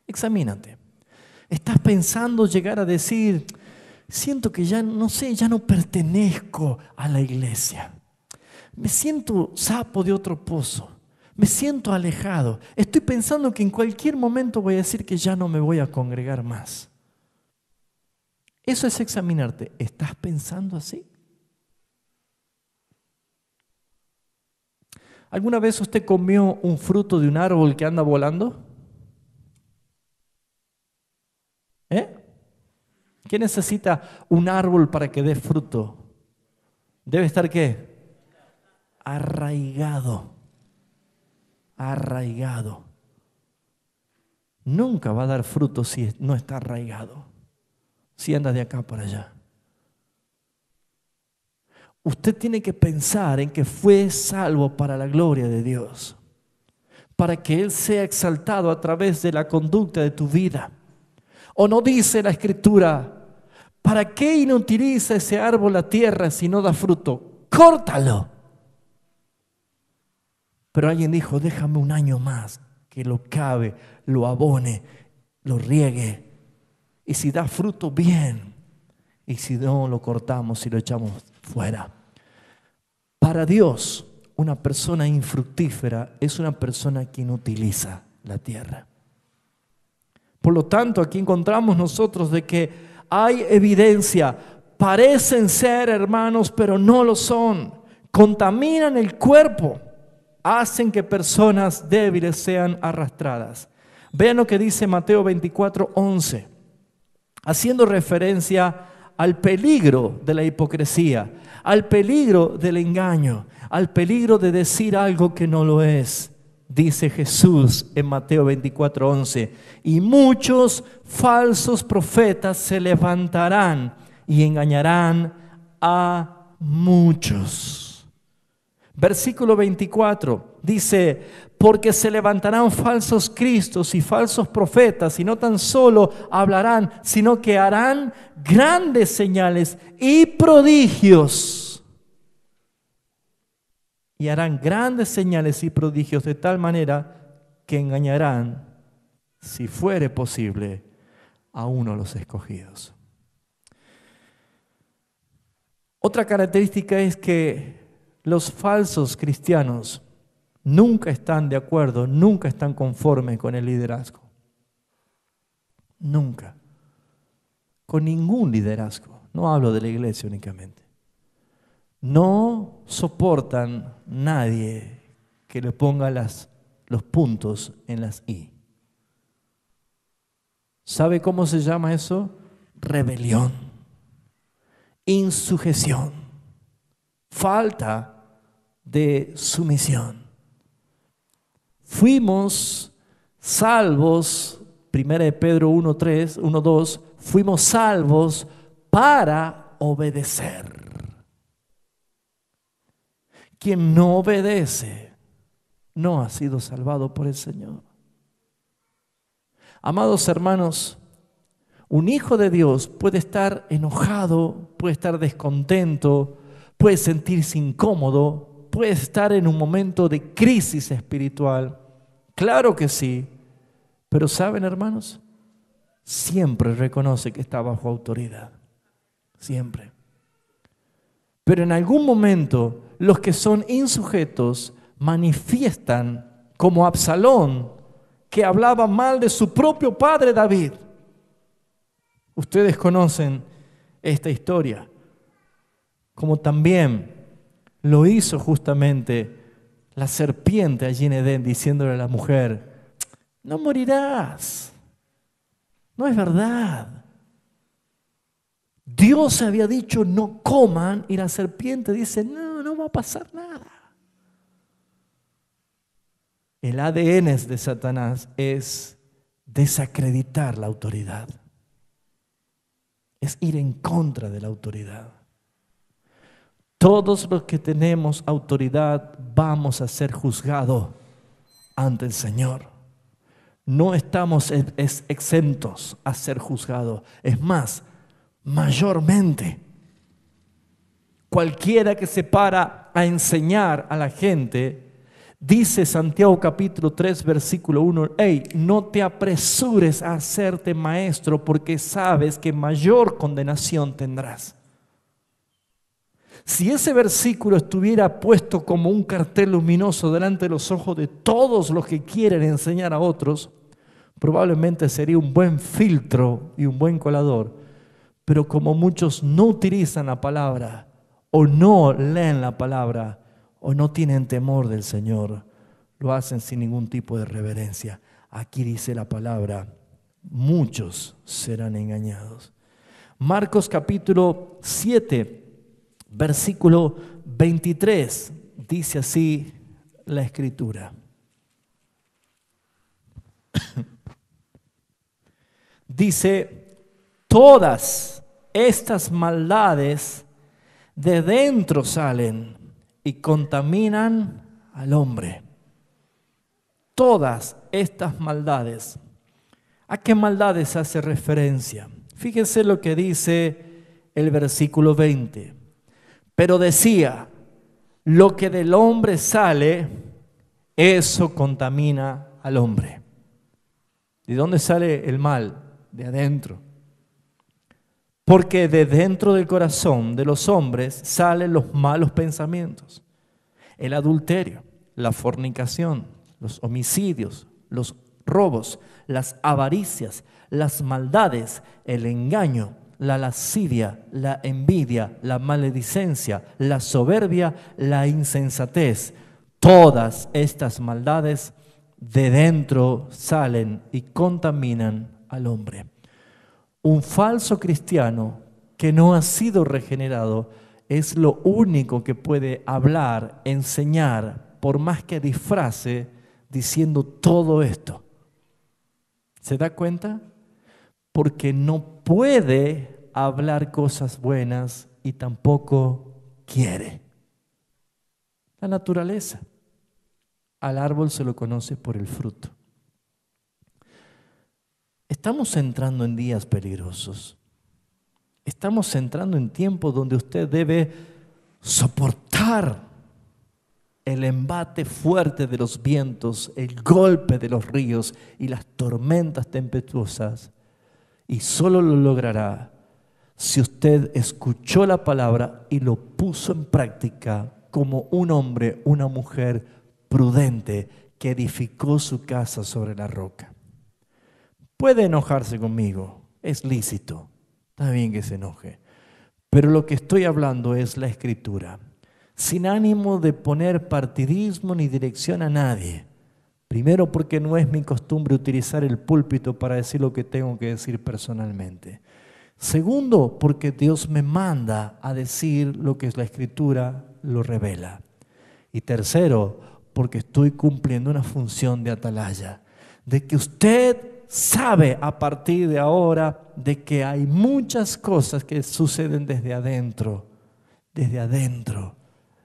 examínate. ¿Estás pensando llegar a decir, siento que ya no sé, ya no pertenezco a la iglesia? Me siento sapo de otro pozo, me siento alejado. Estoy pensando que en cualquier momento voy a decir que ya no me voy a congregar más. Eso es examinarte. ¿Estás pensando así? ¿Alguna vez usted comió un fruto de un árbol que anda volando? ¿Qué necesita un árbol para que dé fruto? Debe estar ¿qué? Arraigado. Arraigado. Nunca va a dar fruto si no está arraigado. Si anda de acá para allá. Usted tiene que pensar en que fue salvo para la gloria de Dios, para que Él sea exaltado a través de la conducta de tu vida. ¿O no dice la Escritura, para qué inutiliza ese árbol la tierra si no da fruto? ¡Córtalo! Pero alguien dijo, déjame un año más, que lo cabe, lo abone, lo riegue. Y si da fruto, bien. Y si no, lo cortamos y lo echamos fuera. Para Dios, una persona infructífera es una persona que inutiliza la tierra. Por lo tanto, aquí encontramos nosotros de que hay evidencia. Parecen ser hermanos, pero no lo son. Contaminan el cuerpo. Hacen que personas débiles sean arrastradas. Vean lo que dice Mateo 24:11, haciendo referencia al peligro de la hipocresía, al peligro del engaño, al peligro de decir algo que no lo es. Dice Jesús en Mateo 24:11, y muchos falsos profetas se levantarán y engañarán a muchos. Versículo 24 dice, porque se levantarán falsos cristos y falsos profetas y no tan solo hablarán, sino que harán grandes señales y prodigios. Y harán grandes señales y prodigios de tal manera que engañarán, si fuere posible, a uno de los escogidos. Otra característica es que los falsos cristianos nunca están de acuerdo, nunca están conformes con el liderazgo. Nunca. Con ningún liderazgo. No hablo de la iglesia únicamente. No soportan nadie que le ponga los puntos en las i. ¿Sabe cómo se llama eso? Rebelión, insujeción, falta de sumisión. Fuimos salvos, 1 Pedro 1:2, fuimos salvos para obedecer. Quien no obedece no ha sido salvado por el Señor. Amados hermanos, Un hijo de Dios puede estar enojado, puede estar descontento, puede sentirse incómodo, puede estar en un momento de crisis espiritual. Claro que sí, pero ¿saben, hermanos? Siempre reconoce que está bajo autoridad, siempre. Pero en algún momento los que son insujetos manifiestan como Absalón, que hablaba mal de su propio padre David. Ustedes conocen esta historia, como también lo hizo justamente la serpiente allí en Edén, diciéndole a la mujer: no morirás, no es verdad. Dios había dicho no coman y la serpiente dice no, no va a pasar nada. El ADN de Satanás es desacreditar la autoridad. Es ir en contra de la autoridad. Todos los que tenemos autoridad vamos a ser juzgados ante el Señor. No estamos exentos a ser juzgados. Es más, mayormente, cualquiera que se para a enseñar a la gente, dice Santiago capítulo 3 versículo 1, hey, no te apresures a hacerte maestro porque sabes que mayor condenación tendrás. Si ese versículo estuviera puesto como un cartel luminoso delante de los ojos de todos los que quieren enseñar a otros, probablemente sería un buen filtro y un buen colador. Pero como muchos no utilizan la palabra, o no leen la palabra, o no tienen temor del Señor, lo hacen sin ningún tipo de reverencia. Aquí dice la palabra: muchos serán engañados. Marcos capítulo 7, versículo 23, dice así la Escritura. Dice: todas estas maldades de dentro salen y contaminan al hombre. Todas estas maldades. ¿A qué maldades hace referencia? Fíjense lo que dice el versículo 20. Pero decía: lo que del hombre sale, eso contamina al hombre. ¿De dónde sale el mal? De adentro. Porque de dentro del corazón de los hombres salen los malos pensamientos, el adulterio, la fornicación, los homicidios, los robos, las avaricias, las maldades, el engaño, la lascivia, la envidia, la maledicencia, la soberbia, la insensatez. Todas estas maldades de dentro salen y contaminan al hombre. Un falso cristiano que no ha sido regenerado es lo único que puede hablar, enseñar, por más que disfrace, diciendo todo esto. ¿Se da cuenta? Porque no puede hablar cosas buenas y tampoco quiere. La naturaleza. Al árbol se lo conoce por el fruto. Estamos entrando en días peligrosos. Estamos entrando en tiempos donde usted debe soportar el embate fuerte de los vientos, el golpe de los ríos y las tormentas tempestuosas. Y solo lo logrará si usted escuchó la palabra y lo puso en práctica como un hombre, una mujer prudente que edificó su casa sobre la roca. Puede enojarse conmigo, es lícito, está bien que se enoje, pero lo que estoy hablando es la Escritura, sin ánimo de poner partidismo ni dirección a nadie. Primero, porque no es mi costumbre utilizar el púlpito para decir lo que tengo que decir personalmente. Segundo, porque Dios me manda a decir lo que la Escritura lo revela. Y tercero, porque estoy cumpliendo una función de atalaya, de que usted sabe a partir de ahora de que hay muchas cosas que suceden desde adentro,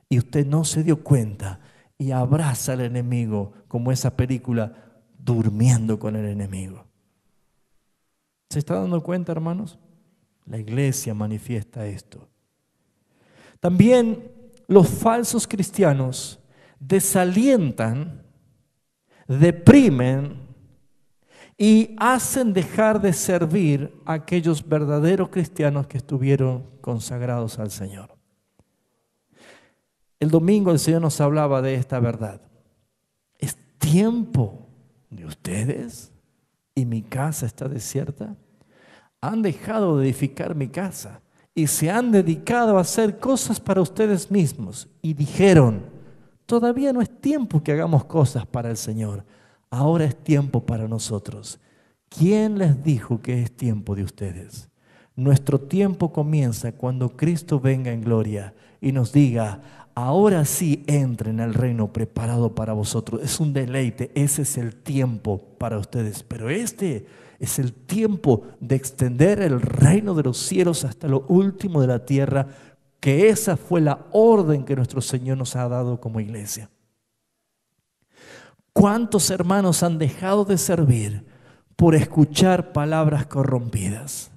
y usted no se dio cuenta y abraza al enemigo como esa película Durmiendo con el enemigo. ¿Se está dando cuenta, hermanos? La iglesia manifiesta esto. También los falsos cristianos desalientan, deprimen y hacen dejar de servir a aquellos verdaderos cristianos que estuvieron consagrados al Señor. El domingo el Señor nos hablaba de esta verdad. ¿Es tiempo de ustedes y mi casa está desierta? Han dejado de edificar mi casa y se han dedicado a hacer cosas para ustedes mismos. Y dijeron, todavía no es tiempo que hagamos cosas para el Señor. Ahora es tiempo para nosotros. ¿Quién les dijo que es tiempo de ustedes? Nuestro tiempo comienza cuando Cristo venga en gloria y nos diga, ahora sí entren al reino preparado para vosotros. Es un deleite, ese es el tiempo para ustedes. Pero este es el tiempo de extender el reino de los cielos hasta lo último de la tierra, que esa fue la orden que nuestro Señor nos ha dado como iglesia. ¿Cuántos hermanos han dejado de servir por escuchar palabras corrompidas?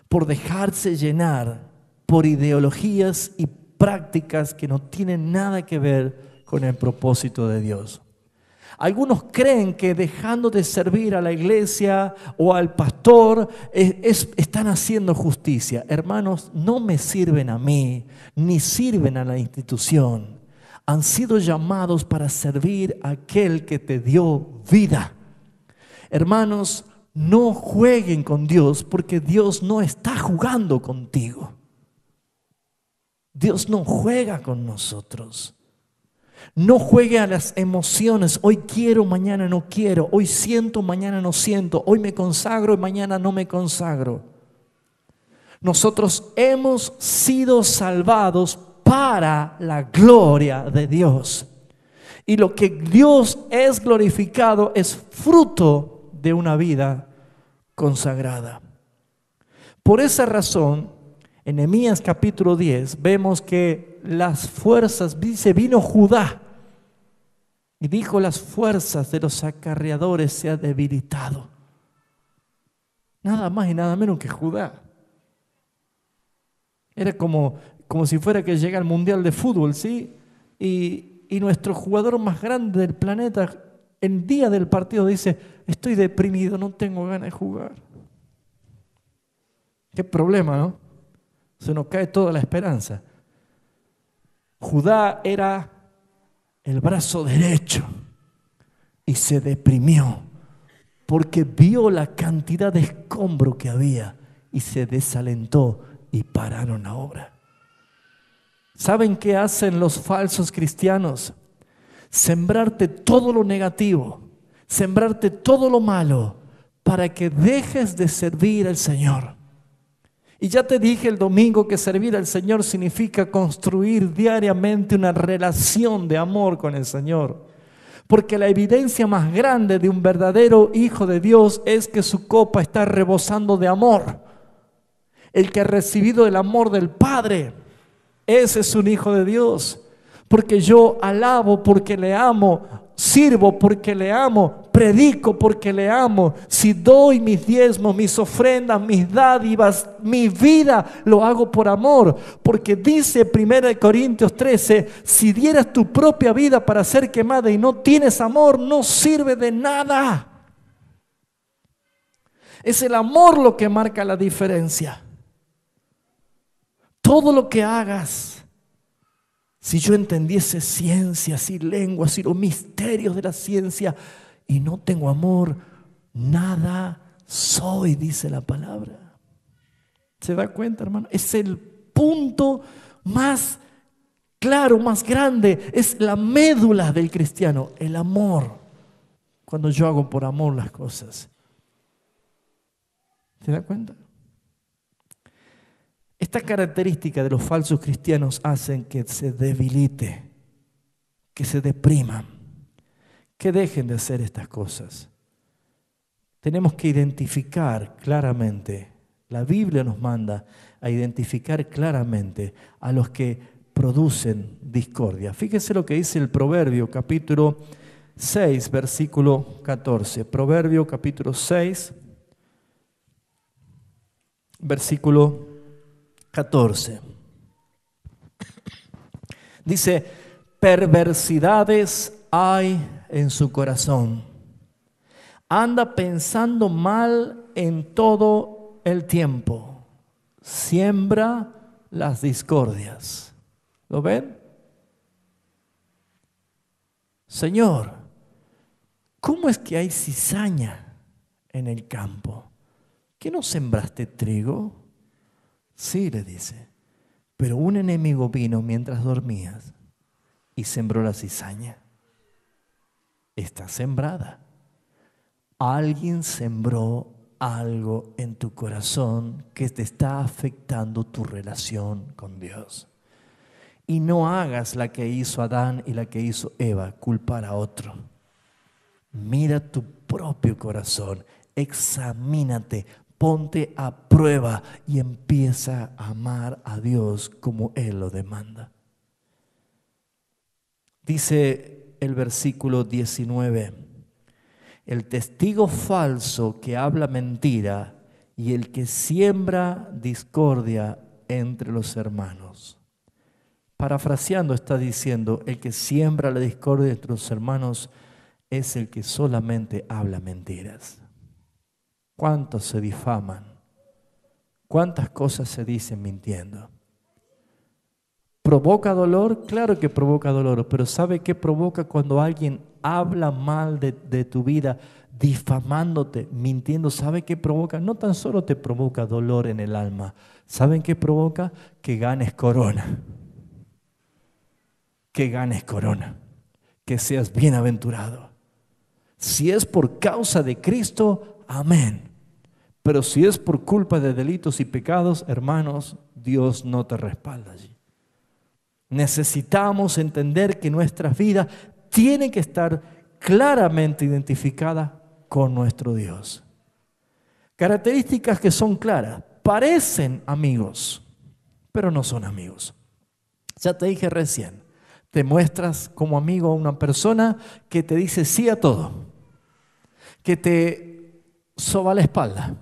Por dejarse llenar por ideologías y prácticas que no tienen nada que ver con el propósito de Dios. Algunos creen que dejando de servir a la iglesia o al pastor están haciendo justicia. Hermanos, no me sirven a mí, ni sirven a la institución. Han sido llamados para servir a aquel que te dio vida. Hermanos, no jueguen con Dios porque Dios no está jugando contigo. Dios no juega con nosotros. No juegue a las emociones. Hoy quiero, mañana no quiero. Hoy siento, mañana no siento. Hoy me consagro y mañana no me consagro. Nosotros hemos sido salvados para la gloria de Dios. Y lo que Dios es glorificado es fruto de una vida consagrada. Por esa razón, en Nehemías capítulo 10 vemos que las fuerzas, dice, vino Judá y dijo, las fuerzas de los acarreadores se han debilitado. Nada más y nada menos que Judá. Era como si fuera que llega al Mundial de Fútbol, ¿sí? Y nuestro jugador más grande del planeta, el día del partido dice, estoy deprimido, no tengo ganas de jugar. Qué problema, ¿no? Se nos cae toda la esperanza. Judá era el brazo derecho y se deprimió porque vio la cantidad de escombro que había y se desalentó y pararon la obra. ¿Saben qué hacen los falsos cristianos? Sembrarte todo lo negativo, sembrarte todo lo malo para que dejes de servir al Señor. Y ya te dije el domingo que servir al Señor significa construir diariamente una relación de amor con el Señor. Porque la evidencia más grande de un verdadero hijo de Dios es que su copa está rebosando de amor. El que ha recibido el amor del Padre, ese es un hijo de Dios. Porque yo alabo porque le amo, sirvo porque le amo, predico porque le amo. Si doy mis diezmos, mis ofrendas, mis dádivas, mi vida, lo hago por amor. Porque dice 1 Corintios 13, si dieras tu propia vida para ser quemada y no tienes amor, no sirve de nada. Es el amor lo que marca la diferencia. Todo lo que hagas, si yo entendiese ciencias y lenguas y los misterios de la ciencia y no tengo amor, nada soy, dice la palabra. ¿Se da cuenta, hermano? Es el punto más claro, más grande. Es la médula del cristiano, el amor. Cuando yo hago por amor las cosas. ¿Se da cuenta? Esta característica de los falsos cristianos hacen que se debilite, que se depriman, que dejen de hacer estas cosas. Tenemos que identificar claramente, la Biblia nos manda a identificar claramente a los que producen discordia. Fíjense lo que dice el Proverbio capítulo 6, versículo 14. Proverbio capítulo 6, versículo 14. Dice, perversidades hay en su corazón. Anda pensando mal en todo el tiempo. Siembra las discordias. ¿Lo ven? Señor, ¿cómo es que hay cizaña en el campo? ¿Qué no sembraste trigo? Sí, le dice, pero un enemigo vino mientras dormías y sembró la cizaña. Está sembrada. Alguien sembró algo en tu corazón que te está afectando tu relación con Dios. Y no hagas la que hizo Adán y la que hizo Eva, culpar a otro. Mira tu propio corazón, examínate, ponte a prueba y empieza a amar a Dios como Él lo demanda. Dice el versículo 19, el testigo falso que habla mentira y el que siembra discordia entre los hermanos. Parafraseando está diciendo, el que siembra la discordia entre los hermanos es el que solamente habla mentiras. ¿Cuántos se difaman? ¿Cuántas cosas se dicen mintiendo? ¿Provoca dolor? Claro que provoca dolor, pero ¿sabe qué provoca cuando alguien habla mal de tu vida, difamándote, mintiendo? ¿Sabe qué provoca? No tan solo te provoca dolor en el alma, ¿saben qué provoca? Que ganes corona. Que ganes corona, que seas bienaventurado. Si es por causa de Cristo, amén. Pero si es por culpa de delitos y pecados, hermanos, Dios no te respalda allí. Necesitamos entender que nuestras vidas tienen que estar claramente identificadas con nuestro Dios. Características que son claras. Parecen amigos, pero no son amigos. Ya te dije recién, te muestras como amigo a una persona que te dice sí a todo, que te soba la espalda,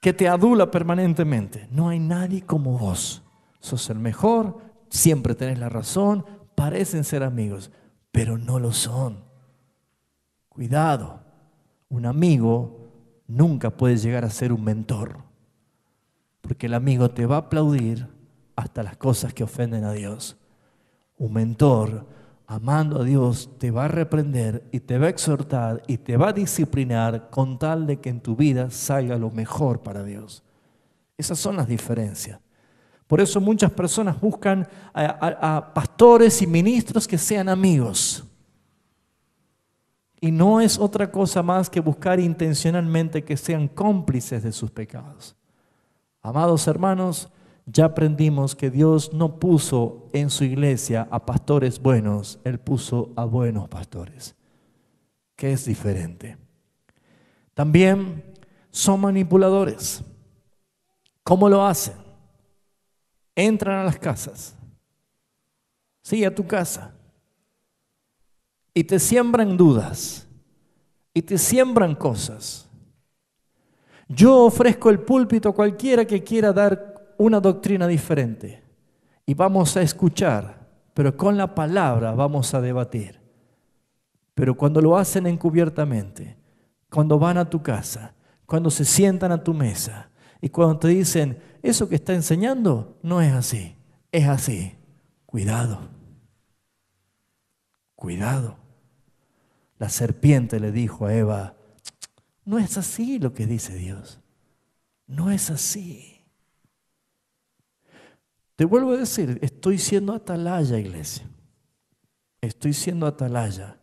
que te adula permanentemente. No hay nadie como vos. Sos el mejor, siempre tenés la razón, parecen ser amigos, pero no lo son. Cuidado, un amigo nunca puede llegar a ser un mentor, porque el amigo te va a aplaudir hasta las cosas que ofenden a Dios. Un mentor, amando a Dios, te va a reprender y te va a exhortar y te va a disciplinar con tal de que en tu vida salga lo mejor para Dios. Esas son las diferencias. Por eso muchas personas buscan a pastores y ministros que sean amigos. Y no es otra cosa más que buscar intencionalmente que sean cómplices de sus pecados. Amados hermanos, ya aprendimos que Dios no puso en su iglesia a pastores buenos, Él puso a buenos pastores, que es diferente. También son manipuladores. ¿Cómo lo hacen? Entran a las casas, sí, a tu casa, y te siembran dudas, y te siembran cosas. Yo ofrezco el púlpito a cualquiera que quiera dar una doctrina diferente y vamos a escuchar, pero con la palabra vamos a debatir. Pero cuando lo hacen encubiertamente, cuando van a tu casa, cuando se sientan a tu mesa y cuando te dicen, eso que está enseñando no es así, es así. Cuidado, cuidado. La serpiente le dijo a Eva, no es así lo que dice Dios, no es así. Te vuelvo a decir, estoy siendo atalaya, iglesia. Estoy siendo atalaya.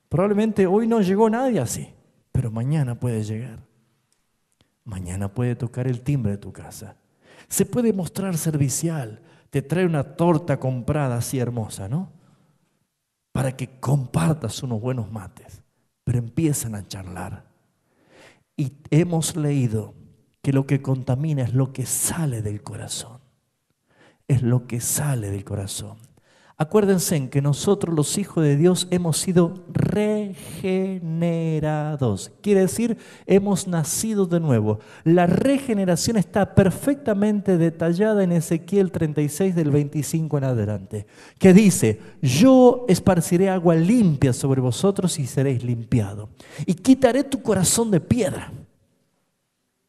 Probablemente hoy no llegó nadie así, pero mañana puede llegar. Mañana puede tocar el timbre de tu casa. Se puede mostrar servicial. Te trae una torta comprada así hermosa, ¿no? Para que compartas unos buenos mates. Pero empiezan a charlar. Y hemos leído que lo que contamina es lo que sale del corazón. Es lo que sale del corazón. Acuérdense en que nosotros los hijos de Dios hemos sido regenerados. Quiere decir, hemos nacido de nuevo. La regeneración está perfectamente detallada en Ezequiel 36 del 25 en adelante, que dice: yo esparciré agua limpia sobre vosotros y seréis limpiados. Y quitaré tu corazón de piedra,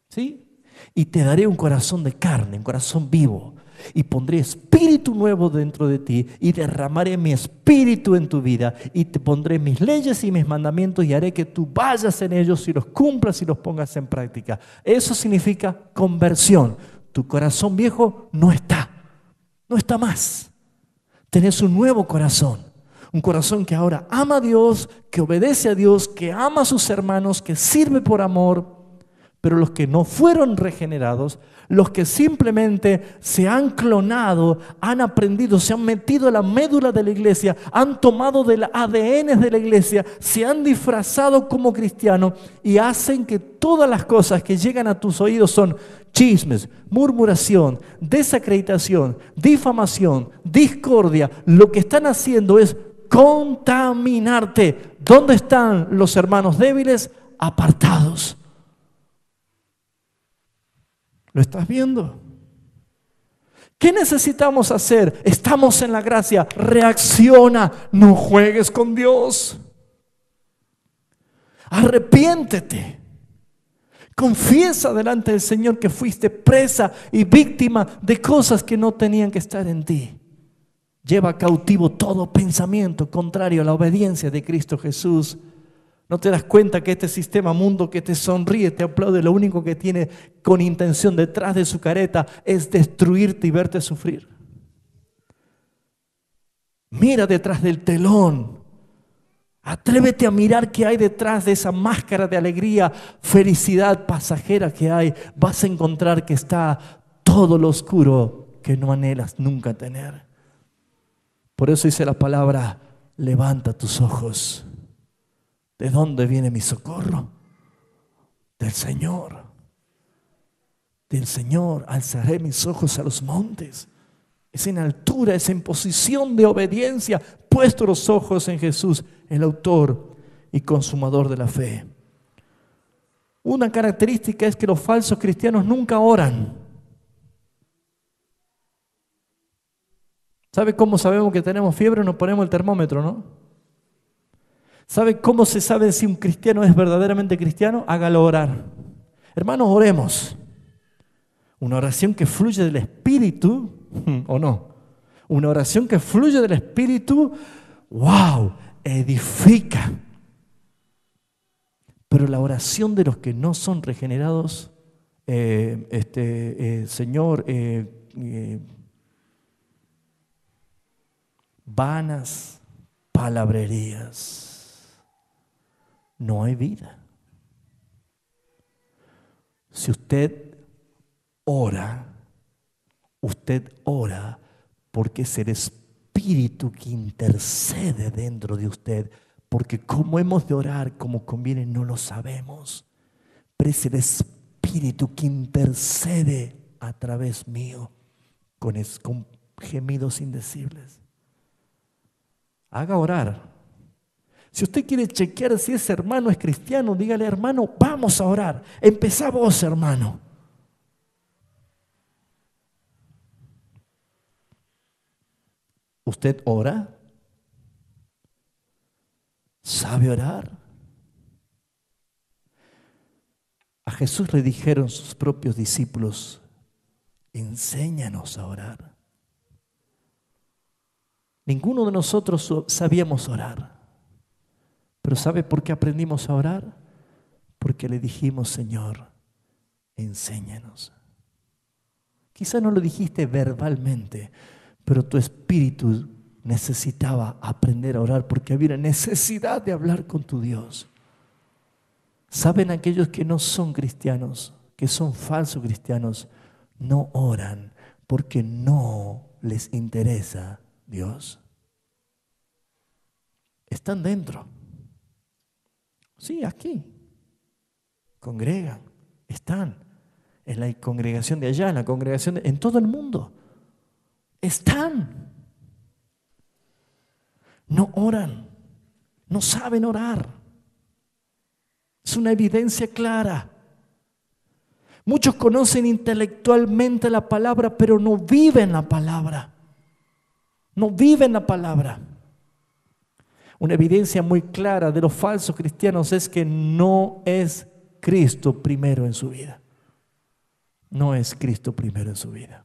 ¿sí? Y te daré un corazón de carne, un corazón vivo. Y pondré espíritu nuevo dentro de ti y derramaré mi espíritu en tu vida y te pondré mis leyes y mis mandamientos y haré que tú vayas en ellos y los cumplas y los pongas en práctica. Eso significa conversión. Tu corazón viejo no está más. Tenés un nuevo corazón. Un corazón que ahora ama a Dios, que obedece a Dios, que ama a sus hermanos, que sirve por amor. Pero los que no fueron regenerados, los que simplemente se han clonado, han aprendido, se han metido a la médula de la iglesia, han tomado del ADN de la iglesia, se han disfrazado como cristianos y hacen que todas las cosas que llegan a tus oídos son chismes, murmuración, desacreditación, difamación, discordia. Lo que están haciendo es contaminarte. ¿Dónde están los hermanos débiles? Apartados. ¿Lo estás viendo? ¿Qué necesitamos hacer? Estamos en la gracia. Reacciona. No juegues con Dios. Arrepiéntete. Confiesa delante del Señor que fuiste presa y víctima de cosas que no tenían que estar en ti. Lleva cautivo todo pensamiento contrario a la obediencia de Cristo Jesús. ¿No te das cuenta que este sistema mundo que te sonríe, te aplaude, lo único que tiene con intención detrás de su careta es destruirte y verte sufrir? Mira detrás del telón. Atrévete a mirar qué hay detrás de esa máscara de alegría, felicidad pasajera que hay. Vas a encontrar que está todo lo oscuro que no anhelas nunca tener. Por eso dice la palabra: levanta tus ojos. ¿De dónde viene mi socorro? Del Señor. Del Señor. Alzaré mis ojos a los montes. Es en altura, es en posición de obediencia, puesto los ojos en Jesús, el autor y consumador de la fe. Una característica es que los falsos cristianos nunca oran. ¿Sabe cómo sabemos que tenemos fiebre? Nos ponemos el termómetro, ¿no? ¿Sabe cómo se sabe si un cristiano es verdaderamente cristiano? Hágalo orar. Hermanos, oremos. Una oración que fluye del Espíritu, ¿o no? Una oración que fluye del Espíritu, ¡wow!, edifica. Pero la oración de los que no son regenerados, Señor, vanas palabrerías. No hay vida. Si usted ora porque es el Espíritu que intercede dentro de usted, porque cómo hemos de orar como conviene no lo sabemos, pero es el Espíritu que intercede a través mío con gemidos indecibles. Haga orar. Si usted quiere chequear si ese hermano es cristiano, dígale: hermano, vamos a orar. Empezá vos, hermano. ¿Usted ora? ¿Sabe orar? A Jesús le dijeron sus propios discípulos: enséñanos a orar. Ninguno de nosotros sabíamos orar. Pero ¿sabe por qué aprendimos a orar? Porque le dijimos: Señor, enséñanos. Quizá no lo dijiste verbalmente, pero tu espíritu necesitaba aprender a orar porque había una necesidad de hablar con tu Dios. ¿Saben aquellos que no son cristianos, que son falsos cristianos? No oran porque no les interesa Dios. Están dentro. Sí, aquí. Congregan. Están en la congregación de allá, en la congregación en todo el mundo. Están. no oran, no saben orar. Es una evidencia clara. Muchos conocen intelectualmente la palabra, pero no viven la palabra. No viven la palabra. Una evidencia muy clara de los falsos cristianos es que no es Cristo primero en su vida. No es Cristo primero en su vida.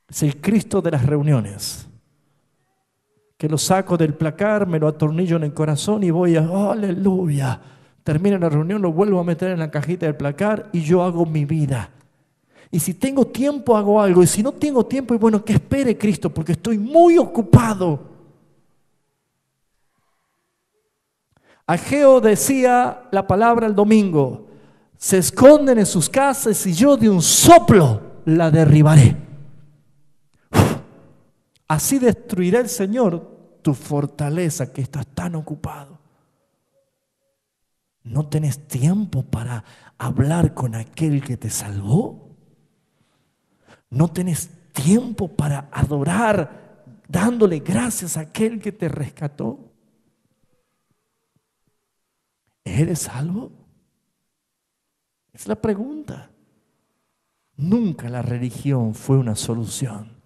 Es el Cristo de las reuniones, que lo saco del placar, me lo atornillo en el corazón y voy a, aleluya. Termina la reunión, lo vuelvo a meter en la cajita del placar y yo hago mi vida. Y si tengo tiempo, hago algo. Y si no tengo tiempo, y bueno, que espere Cristo, porque estoy muy ocupado. Ageo decía la palabra el domingo: se esconden en sus casas y yo de un soplo la derribaré. Así destruirá el Señor tu fortaleza, que estás tan ocupado. ¿No tenés tiempo para hablar con aquel que te salvó? ¿No tenés tiempo para adorar dándole gracias a aquel que te rescató? ¿Eres salvo? Es la pregunta. Nunca la religión fue una solución.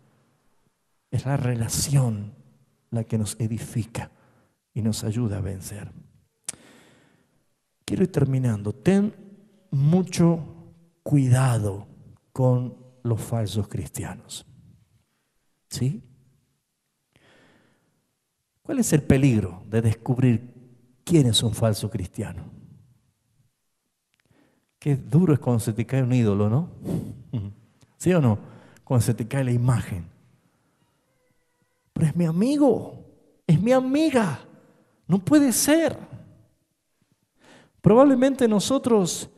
Es la relación la que nos edifica y nos ayuda a vencer. Quiero ir terminando. Ten mucho cuidado con los falsos cristianos. ¿Sí? ¿Cuál es el peligro de descubrir quién es un falso cristiano? Qué duro es cuando se te cae un ídolo, ¿no? ¿Sí o no? Cuando se te cae la imagen. Pero es mi amigo, es mi amiga. No puede ser. Probablemente nosotros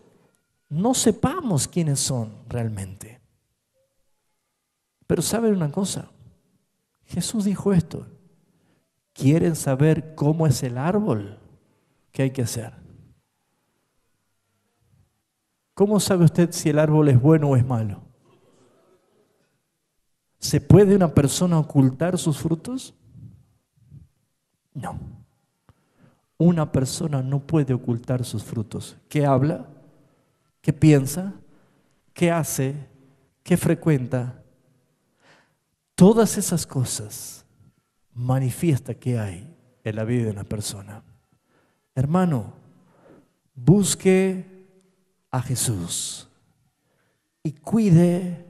no sepamos quiénes son realmente. Pero ¿saben una cosa? Jesús dijo esto: ¿quieren saber cómo es el árbol? ¿Qué hay que hacer? ¿Cómo sabe usted si el árbol es bueno o es malo? ¿Se puede una persona ocultar sus frutos? No. Una persona no puede ocultar sus frutos. ¿Qué habla? ¿Qué piensa? ¿Qué hace? ¿Qué frecuenta? Todas esas cosas manifiesta que hay en la vida de una persona. Hermano, busque a Jesús y cuide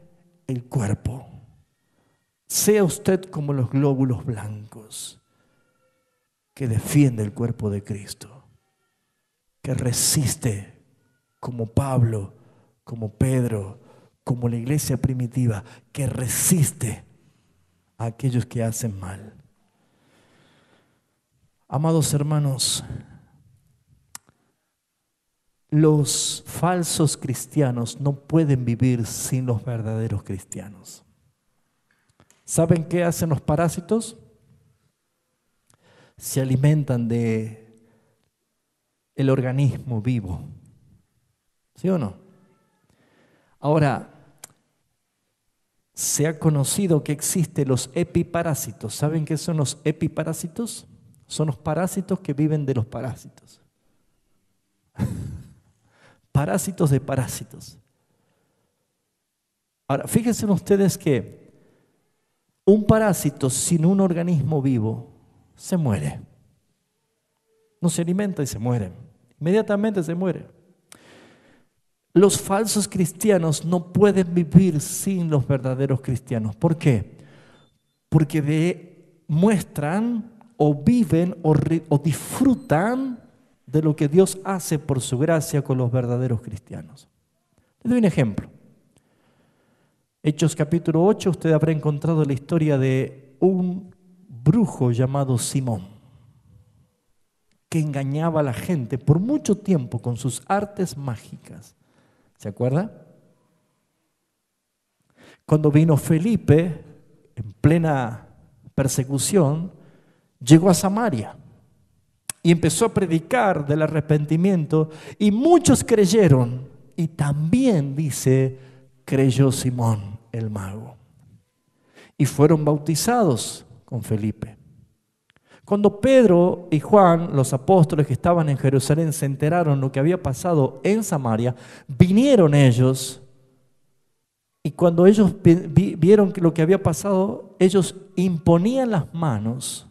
el cuerpo. Sea usted como los glóbulos blancos que defiende el cuerpo de Cristo, que resiste como Pablo, como Pedro, como la iglesia primitiva, que resiste a aquellos que hacen mal. Amados hermanos, los falsos cristianos no pueden vivir sin los verdaderos cristianos. ¿Saben qué hacen los parásitos? Se alimentan de el organismo vivo. ¿Sí o no? Ahora, se ha conocido que existen los epiparásitos. ¿Saben qué son los epiparásitos? Son los parásitos que viven de los parásitos. Parásitos de parásitos. Ahora, fíjense ustedes que un parásito sin un organismo vivo se muere. No se alimenta y se muere. Inmediatamente se muere. Los falsos cristianos no pueden vivir sin los verdaderos cristianos. ¿Por qué? Porque muestran o viven o disfrutan de lo que Dios hace por su gracia con los verdaderos cristianos. Les doy un ejemplo. Hechos capítulo 8, usted habrá encontrado la historia de un brujo llamado Simón, que engañaba a la gente por mucho tiempo con sus artes mágicas. ¿Se acuerda? Cuando vino Felipe, en plena persecución, llegó a Samaria y empezó a predicar del arrepentimiento y muchos creyeron, y también, dice, creyó Simón el mago, y fueron bautizados con Felipe. Cuando Pedro y Juan, los apóstoles que estaban en Jerusalén, se enteraron lo que había pasado en Samaria, vinieron ellos y cuando ellos vieron lo que había pasado, ellos imponían las manos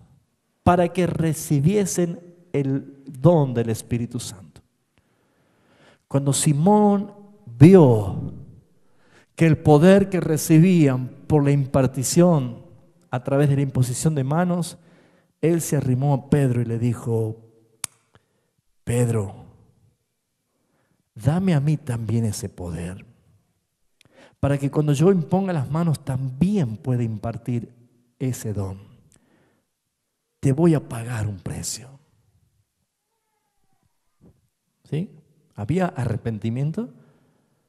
para que recibiesen el don del Espíritu Santo. Cuando Simón vio que el poder que recibían por la impartición a través de la imposición de manos, él se arrimó a Pedro y le dijo: Pedro, dame a mí también ese poder, para que cuando yo imponga las manos también pueda impartir ese don. Te voy a pagar un precio. ¿Sí? ¿Había arrepentimiento?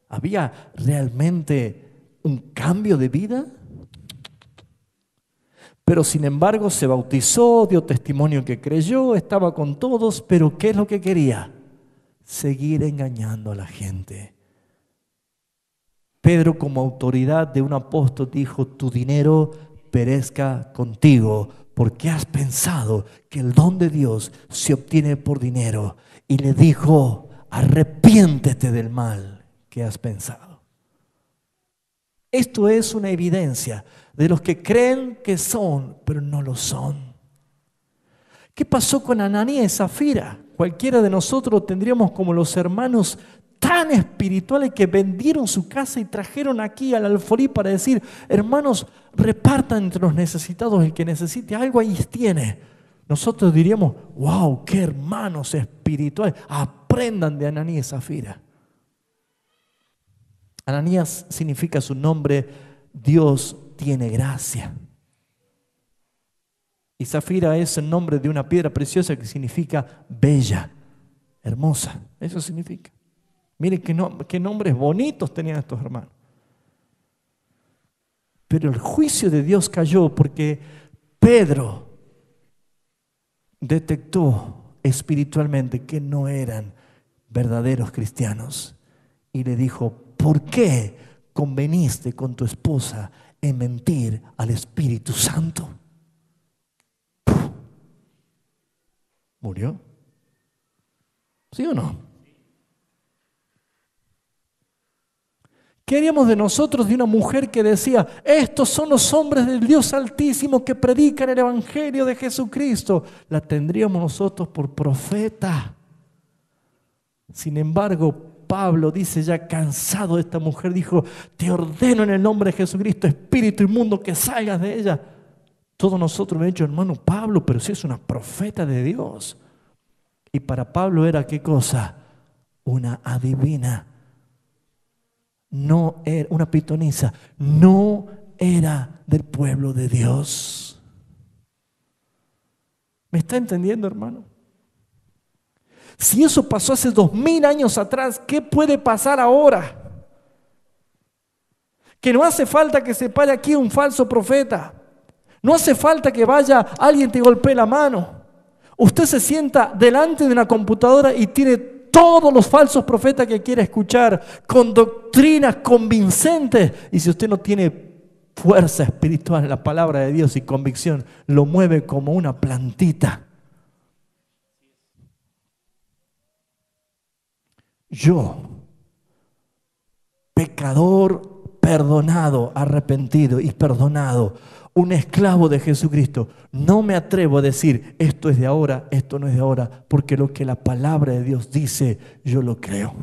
¿Había realmente un cambio de vida? Pero sin embargo se bautizó, dio testimonio que creyó, estaba con todos, pero ¿qué es lo que quería? Seguir engañando a la gente. Pedro, como autoridad de un apóstol, dijo: tu dinero perezca contigo, porque has pensado que el don de Dios se obtiene por dinero. Y le dijo: arrepiéntete del mal que has pensado. Esto es una evidencia de los que creen que son, pero no lo son. ¿Qué pasó con Ananías y Zafira? Cualquiera de nosotros tendríamos como los hermanos tan espirituales que vendieron su casa y trajeron aquí al alfolí para decir: hermanos, repartan entre los necesitados, el que necesite algo ahí tiene. Nosotros diríamos: wow, qué hermanos espirituales, aprendan de Ananías y Zafira. Ananías significa su nombre: Dios tiene gracia. Y Zafira es el nombre de una piedra preciosa que significa bella, hermosa. Eso significa. Miren qué nombres bonitos tenían estos hermanos. Pero el juicio de Dios cayó porque Pedro detectó espiritualmente que no eran verdaderos cristianos y le dijo: ¿por qué conveniste con tu esposa en mentir al Espíritu Santo? ¿Murió? ¿Sí o no? ¿Qué haríamos de nosotros de una mujer que decía: estos son los hombres del Dios Altísimo que predican el Evangelio de Jesucristo? La tendríamos nosotros por profeta. Sin embargo, Pablo dice, ya cansado de esta mujer, dijo: te ordeno en el nombre de Jesucristo, espíritu inmundo, que salgas de ella. Todos nosotros hemos dicho: hermano Pablo, pero si es una profeta de Dios. Y para Pablo era, ¿qué cosa? Una adivina. No era una pitonisa, no era del pueblo de Dios. ¿Me está entendiendo, hermano? Si eso pasó hace 2000 años atrás, ¿qué puede pasar ahora? Que no hace falta que se pare aquí un falso profeta. No hace falta que vaya alguien te golpee la mano. Usted se sienta delante de una computadora y tiene todos los falsos profetas que quiere escuchar, con doctrinas convincentes. Y si usted no tiene fuerza espiritual en la palabra de Dios y convicción, lo mueve como una plantita. Yo, pecador perdonado, arrepentido y perdonado, un esclavo de Jesucristo, no me atrevo a decir esto es de ahora, esto no es de ahora, porque lo que la palabra de Dios dice, yo lo creo,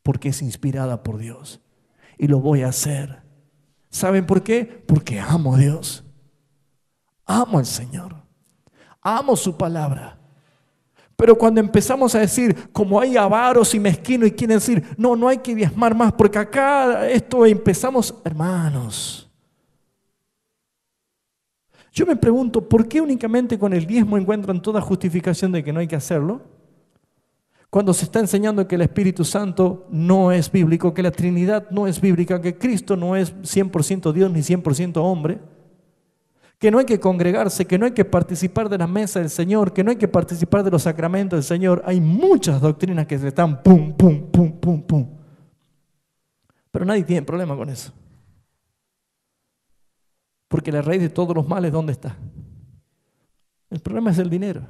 porque es inspirada por Dios y lo voy a hacer. ¿Saben por qué? Porque amo a Dios, amo al Señor, amo su palabra. Pero cuando empezamos a decir, como hay avaros y mezquinos y quieren decir, no hay que diezmar más, porque acá esto empezamos, hermanos. Yo me pregunto, ¿por qué únicamente con el diezmo encuentran toda justificación de que no hay que hacerlo? Cuando se está enseñando que el Espíritu Santo no es bíblico, que la Trinidad no es bíblica, que Cristo no es 100% Dios ni 100% hombre, que no hay que congregarse, que no hay que participar de la mesa del Señor, que no hay que participar de los sacramentos del Señor. Hay muchas doctrinas que se están pum, pum, pum, pum, pum. Pero nadie tiene problema con eso. Porque la raíz de todos los males, ¿dónde está? El problema es el dinero.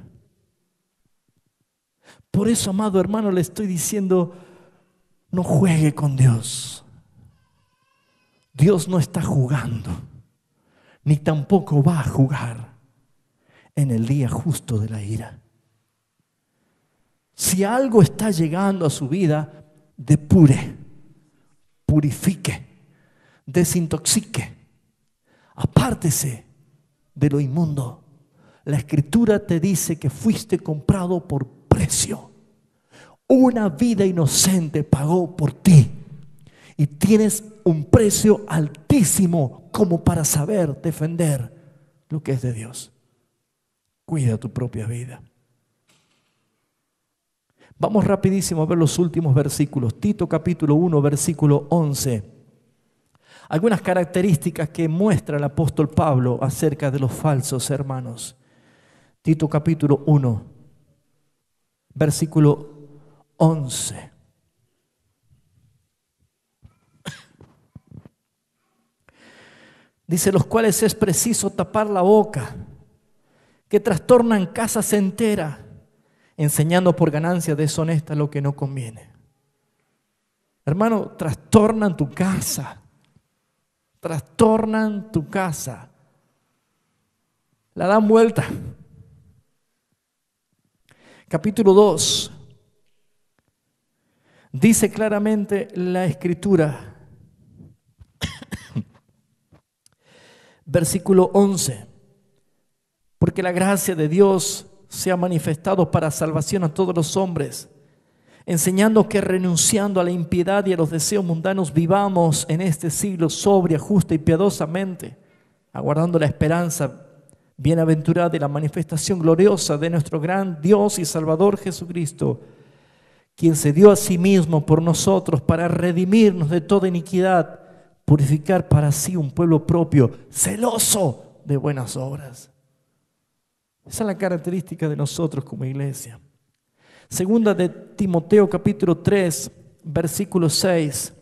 Por eso, amado hermano, le estoy diciendo, no juegue con Dios. Dios no está jugando, ni tampoco va a jugar en el día justo de la ira. Si algo está llegando a su vida, depure, purifique, desintoxique, apártese de lo inmundo. La Escritura te dice que fuiste comprado por precio. Una vida inocente pagó por ti. Y tienes un precio altísimo como para saber defender lo que es de Dios. Cuida tu propia vida. Vamos rapidísimo a ver los últimos versículos. Tito capítulo 1, versículo 11. Algunas características que muestra el apóstol Pablo acerca de los falsos hermanos. Tito capítulo 1, versículo 11. Dice, los cuales es preciso tapar la boca, que trastornan casas enteras, enseñando por ganancia deshonesta lo que no conviene. Hermano, trastornan tu casa. Trastornan tu casa. La dan vuelta. Capítulo 2. Dice claramente la Escritura. Versículo 11. Porque la gracia de Dios se ha manifestado para salvación a todos los hombres, enseñando que renunciando a la impiedad y a los deseos mundanos vivamos en este siglo sobria, justa y piadosamente, aguardando la esperanza bienaventurada y la manifestación gloriosa de nuestro gran Dios y Salvador Jesucristo, quien se dio a sí mismo por nosotros para redimirnos de toda iniquidad, purificar para sí un pueblo propio, celoso de buenas obras. Esa es la característica de nosotros como iglesia. Segunda de Timoteo capítulo 3, versículo 6.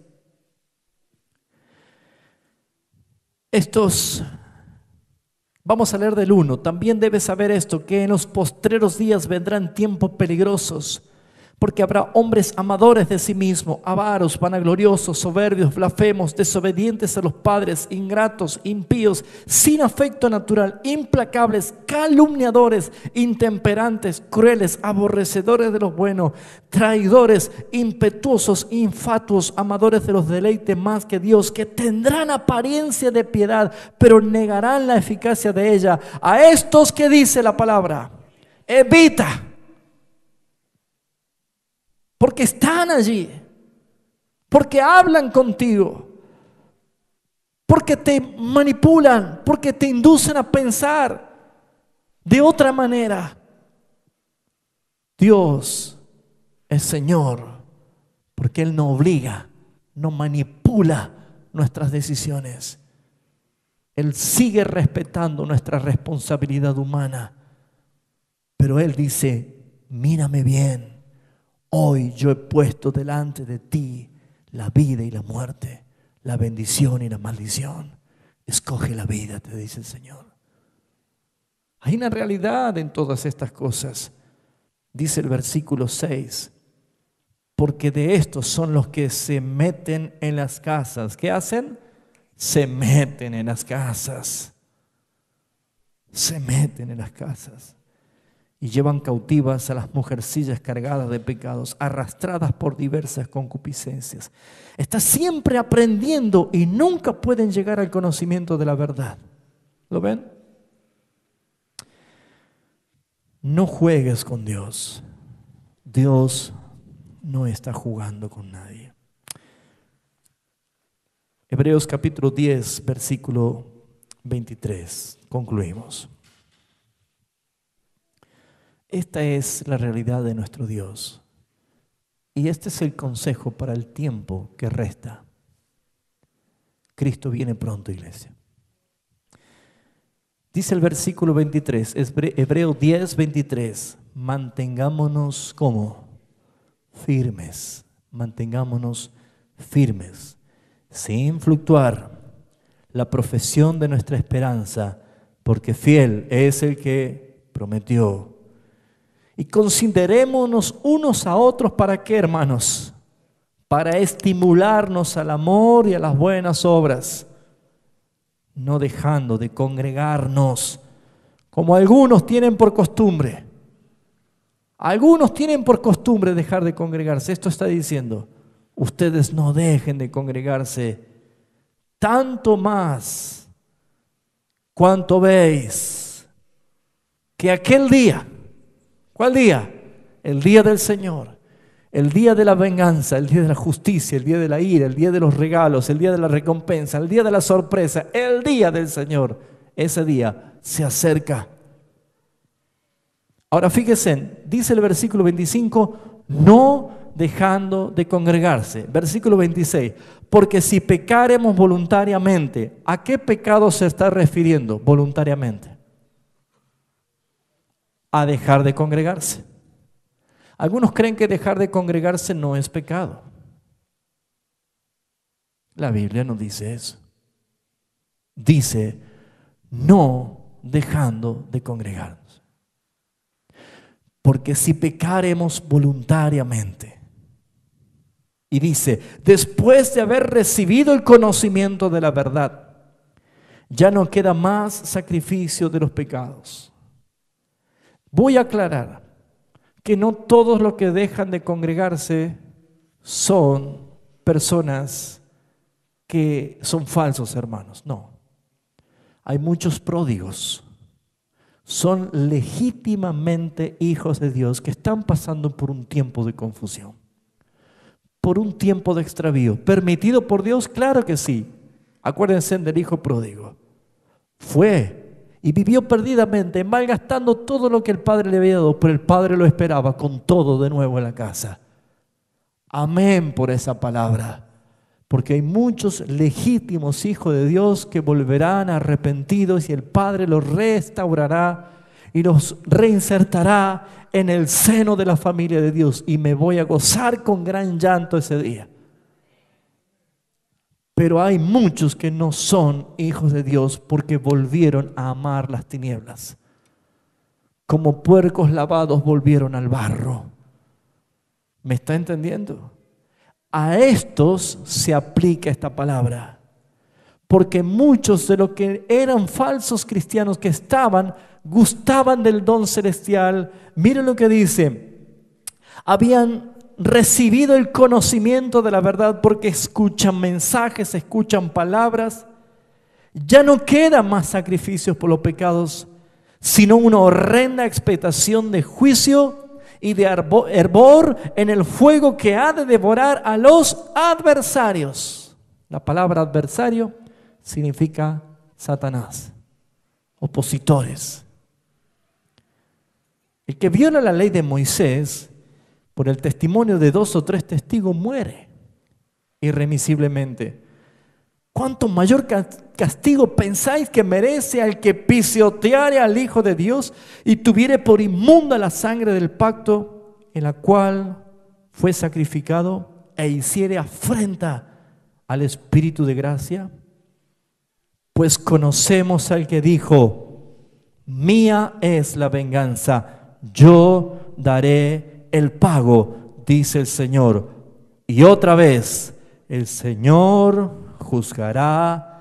Vamos a leer del 1. También debes saber esto, que en los postreros días vendrán tiempos peligrosos, porque habrá hombres amadores de sí mismos, avaros, vanagloriosos, soberbios, blasfemos, desobedientes a los padres, ingratos, impíos, sin afecto natural, implacables, calumniadores, intemperantes, crueles, aborrecedores de lo bueno, traidores, impetuosos, infatuos, amadores de los deleites más que Dios, que tendrán apariencia de piedad, pero negarán la eficacia de ella. A estos que dice la palabra, evita. Porque están allí, porque hablan contigo, porque te manipulan, porque te inducen a pensar de otra manera. Dios es Señor, porque Él no obliga, no manipula nuestras decisiones. Él sigue respetando nuestra responsabilidad humana, pero Él dice, mírame bien. Hoy yo he puesto delante de ti la vida y la muerte, la bendición y la maldición. Escoge la vida, te dice el Señor. Hay una realidad en todas estas cosas. Dice el versículo 6, porque de estos son los que se meten en las casas. ¿Qué hacen? Se meten en las casas. Se meten en las casas. Y llevan cautivas a las mujercillas cargadas de pecados, arrastradas por diversas concupiscencias. Está siempre aprendiendo y nunca pueden llegar al conocimiento de la verdad. ¿Lo ven? No juegues con Dios. Dios no está jugando con nadie. Hebreos capítulo 10, versículo 23. Concluimos. Esta es la realidad de nuestro Dios. Y este es el consejo para el tiempo que resta. Cristo viene pronto, iglesia. Dice el versículo 23, Hebreos 10, 23. Mantengámonos como firmes. Mantengámonos firmes. Sin fluctuar la profesión de nuestra esperanza, porque fiel es el que prometió. Y considerémonos unos a otros, ¿para qué, hermanos? Para estimularnos al amor y a las buenas obras, no dejando de congregarnos, como algunos tienen por costumbre. Algunos tienen por costumbre dejar de congregarse. Esto está diciendo, ustedes no dejen de congregarse, tanto más cuanto veis que aquel día, ¿cuál día? El día del Señor, el día de la venganza, el día de la justicia, el día de la ira, el día de los regalos, el día de la recompensa, el día de la sorpresa, el día del Señor, ese día se acerca. Ahora fíjense, dice el versículo 25, no dejando de congregarse. Versículo 26, porque si pecaremos voluntariamente, ¿a qué pecado se está refiriendo voluntariamente? A dejar de congregarse. Algunos creen que dejar de congregarse no es pecado. La Biblia no dice eso. Dice, no dejando de congregarnos. Porque si pecaremos voluntariamente, y dice, después de haber recibido el conocimiento de la verdad, ya no queda más sacrificio de los pecados. Voy a aclarar que no todos los que dejan de congregarse son personas que son falsos hermanos, no. Hay muchos pródigos. Son legítimamente hijos de Dios que están pasando por un tiempo de confusión, por un tiempo de extravío. ¿Permitido por Dios? Claro que sí. Acuérdense del hijo pródigo. Fue y vivió perdidamente, malgastando todo lo que el padre le había dado, pero el padre lo esperaba con todo de nuevo en la casa. Amén por esa palabra. Porque hay muchos legítimos hijos de Dios que volverán arrepentidos y el Padre los restaurará y los reinsertará en el seno de la familia de Dios. Y me voy a gozar con gran llanto ese día. Pero hay muchos que no son hijos de Dios porque volvieron a amar las tinieblas. Como puercos lavados volvieron al barro. ¿Me está entendiendo? A estos se aplica esta palabra, porque muchos de los que eran falsos cristianos que gustaban del don celestial, miren lo que dice, habían recibido el conocimiento de la verdad porque escuchan mensajes, escuchan palabras, ya no quedan más sacrificios por los pecados, sino una horrenda expectación de juicio y de hervor en el fuego que ha de devorar a los adversarios. La palabra adversario significa Satanás, opositores. El que viola la ley de Moisés por el testimonio de 2 o 3 testigos muere irremisiblemente. ¿Cuánto mayor castigo pensáis que merece al que pisoteare al Hijo de Dios y tuviere por inmunda la sangre del pacto en la cual fue sacrificado e hiciere afrenta al Espíritu de gracia? Pues conocemos al que dijo, mía es la venganza, yo daré el pago, dice el Señor. Y otra vez, el Señor juzgará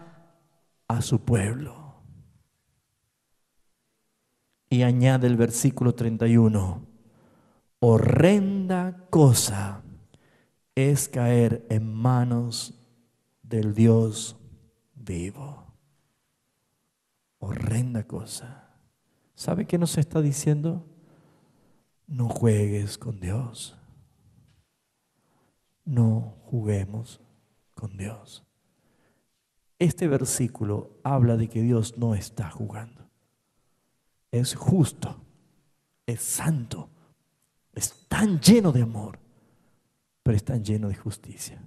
a su pueblo. Y añade el versículo 31, horrenda cosa es caer en manos del Dios vivo. Horrenda cosa. ¿Sabe qué nos está diciendo? No juegues con Dios. No juguemos con Dios. Este versículo habla de que Dios no está jugando. Es justo, es santo, es tan lleno de amor, pero es tan lleno de justicia.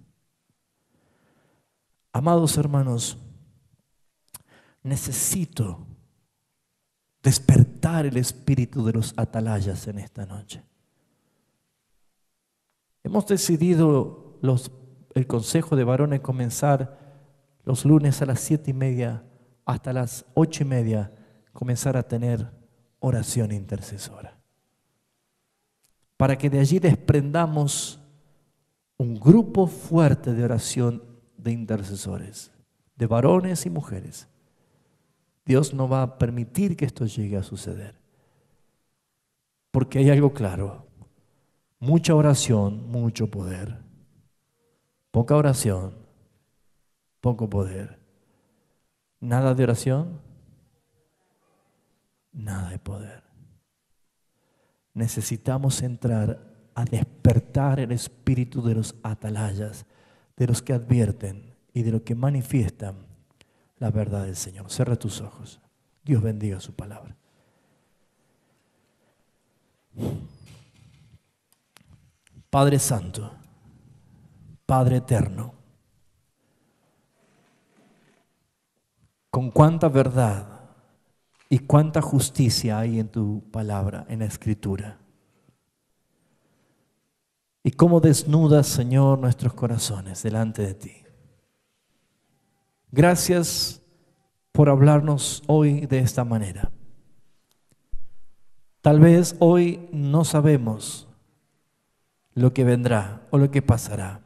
Amados hermanos, necesito despertar el espíritu de los atalayas en esta noche. Hemos decidido el Consejo de Varones comenzar los lunes a las 7:30 hasta las 8:30, comenzar a tener oración intercesora. Para que de allí desprendamos un grupo fuerte de oración de intercesores, de varones y mujeres. Dios no va a permitir que esto llegue a suceder. Porque hay algo claro: mucha oración, mucho poder. Poca oración, poco poder. Nada de oración, nada de poder. Necesitamos entrar a despertar el espíritu de los atalayas, de los que advierten y de los que manifiestan la verdad del Señor. Cierra tus ojos. Dios bendiga su palabra. Padre Santo, Padre Eterno, con cuánta verdad y cuánta justicia hay en tu palabra, en la Escritura. Y cómo desnudas, Señor, nuestros corazones delante de ti. Gracias por hablarnos hoy de esta manera. Tal vez hoy no sabemos lo que vendrá o lo que pasará.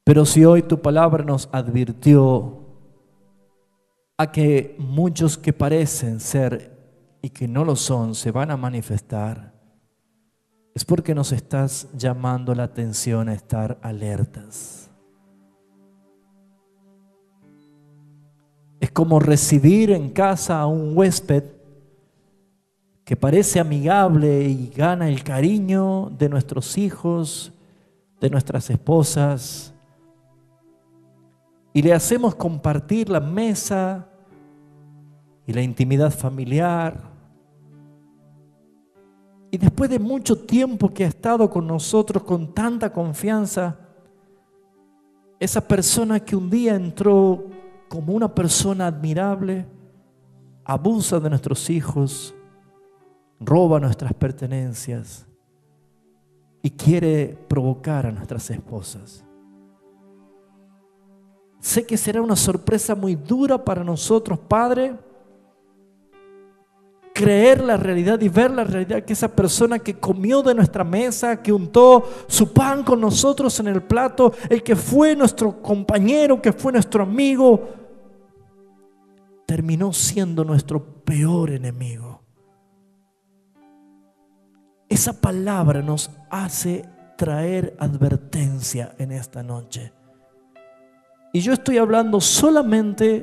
Pero si hoy tu palabra nos advirtió a que muchos que parecen ser y que no lo son se van a manifestar, es porque nos estás llamando la atención a estar alertas. Es como recibir en casa a un huésped que parece amigable y gana el cariño de nuestros hijos, de nuestras esposas, y le hacemos compartir la mesa y la intimidad familiar. Y después de mucho tiempo que ha estado con nosotros con tanta confianza, esa persona que un día entró como una persona admirable, abusa de nuestros hijos, roba nuestras pertenencias y quiere provocar a nuestras esposas. Sé que será una sorpresa muy dura para nosotros, Padre, creer la realidad y ver la realidad que esa persona que comió de nuestra mesa, que untó su pan con nosotros en el plato, el que fue nuestro compañero, que fue nuestro amigo, terminó siendo nuestro peor enemigo. Esa palabra nos hace traer advertencia en esta noche. Y yo estoy hablando solamente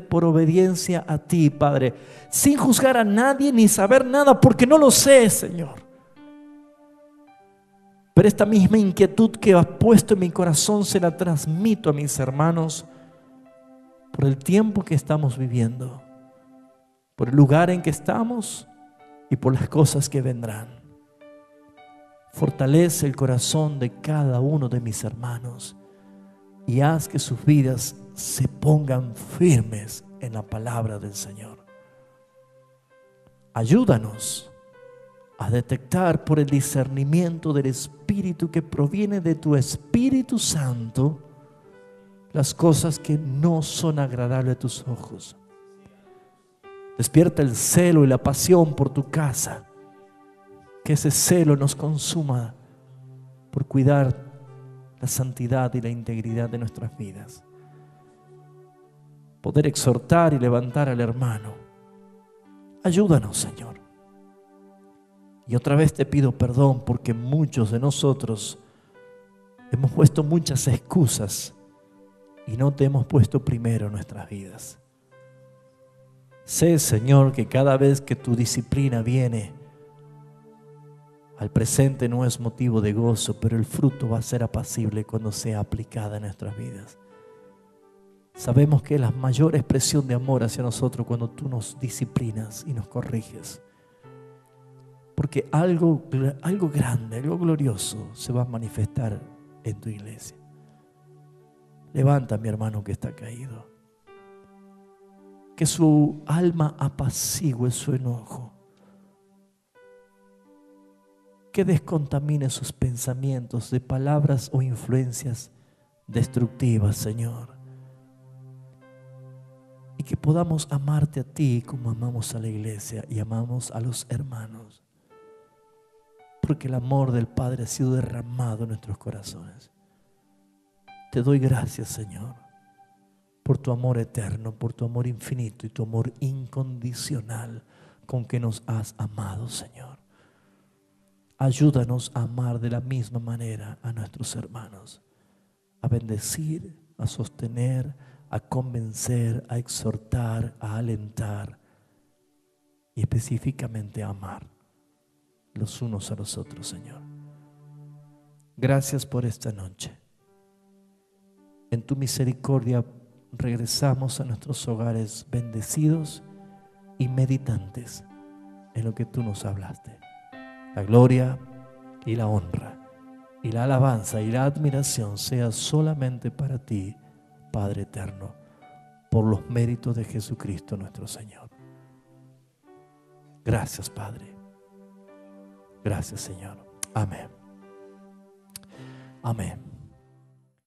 por obediencia a ti, Padre, sin juzgar a nadie ni saber nada, porque no lo sé, Señor. Pero esta misma inquietud que has puesto en mi corazón se la transmito a mis hermanos por el tiempo que estamos viviendo, por el lugar en que estamos y por las cosas que vendrán. Fortalece el corazón de cada uno de mis hermanos y haz que sus vidas se pongan firmes en la palabra del Señor. Ayúdanos a detectar por el discernimiento del Espíritu que proviene de tu Espíritu Santo las cosas que no son agradables a tus ojos. Despierta el celo y la pasión por tu casa. Que ese celo nos consuma por cuidar la santidad y la integridad de nuestras vidas. Poder exhortar y levantar al hermano. Ayúdanos, Señor. Y otra vez te pido perdón porque muchos de nosotros hemos puesto muchas excusas y no te hemos puesto primero en nuestras vidas. Sé, Señor, que cada vez que tu disciplina viene al presente no es motivo de gozo, pero el fruto va a ser apacible cuando sea aplicada en nuestras vidas. Sabemos que es la mayor expresión de amor hacia nosotros cuando tú nos disciplinas y nos corriges. Porque algo grande, algo glorioso se va a manifestar en tu iglesia. Levanta a mi hermano que está caído. Que su alma apacigüe su enojo. Que descontamine sus pensamientos de palabras o influencias destructivas, Señor. Y que podamos amarte a ti como amamos a la iglesia y amamos a los hermanos. Porque el amor del Padre ha sido derramado en nuestros corazones. Te doy gracias, Señor, por tu amor eterno, por tu amor infinito y tu amor incondicional con que nos has amado, Señor. Ayúdanos a amar de la misma manera a nuestros hermanos, a bendecir, a sostener, a convencer, a exhortar, a alentar y específicamente a amar los unos a los otros, Señor. Gracias por esta noche. En tu misericordia regresamos a nuestros hogares bendecidos y meditantes en lo que tú nos hablaste. La gloria y la honra y la alabanza y la admiración sea solamente para ti, Padre eterno, por los méritos de Jesucristo nuestro Señor. Gracias, Padre. Gracias, Señor. Amén. Amén.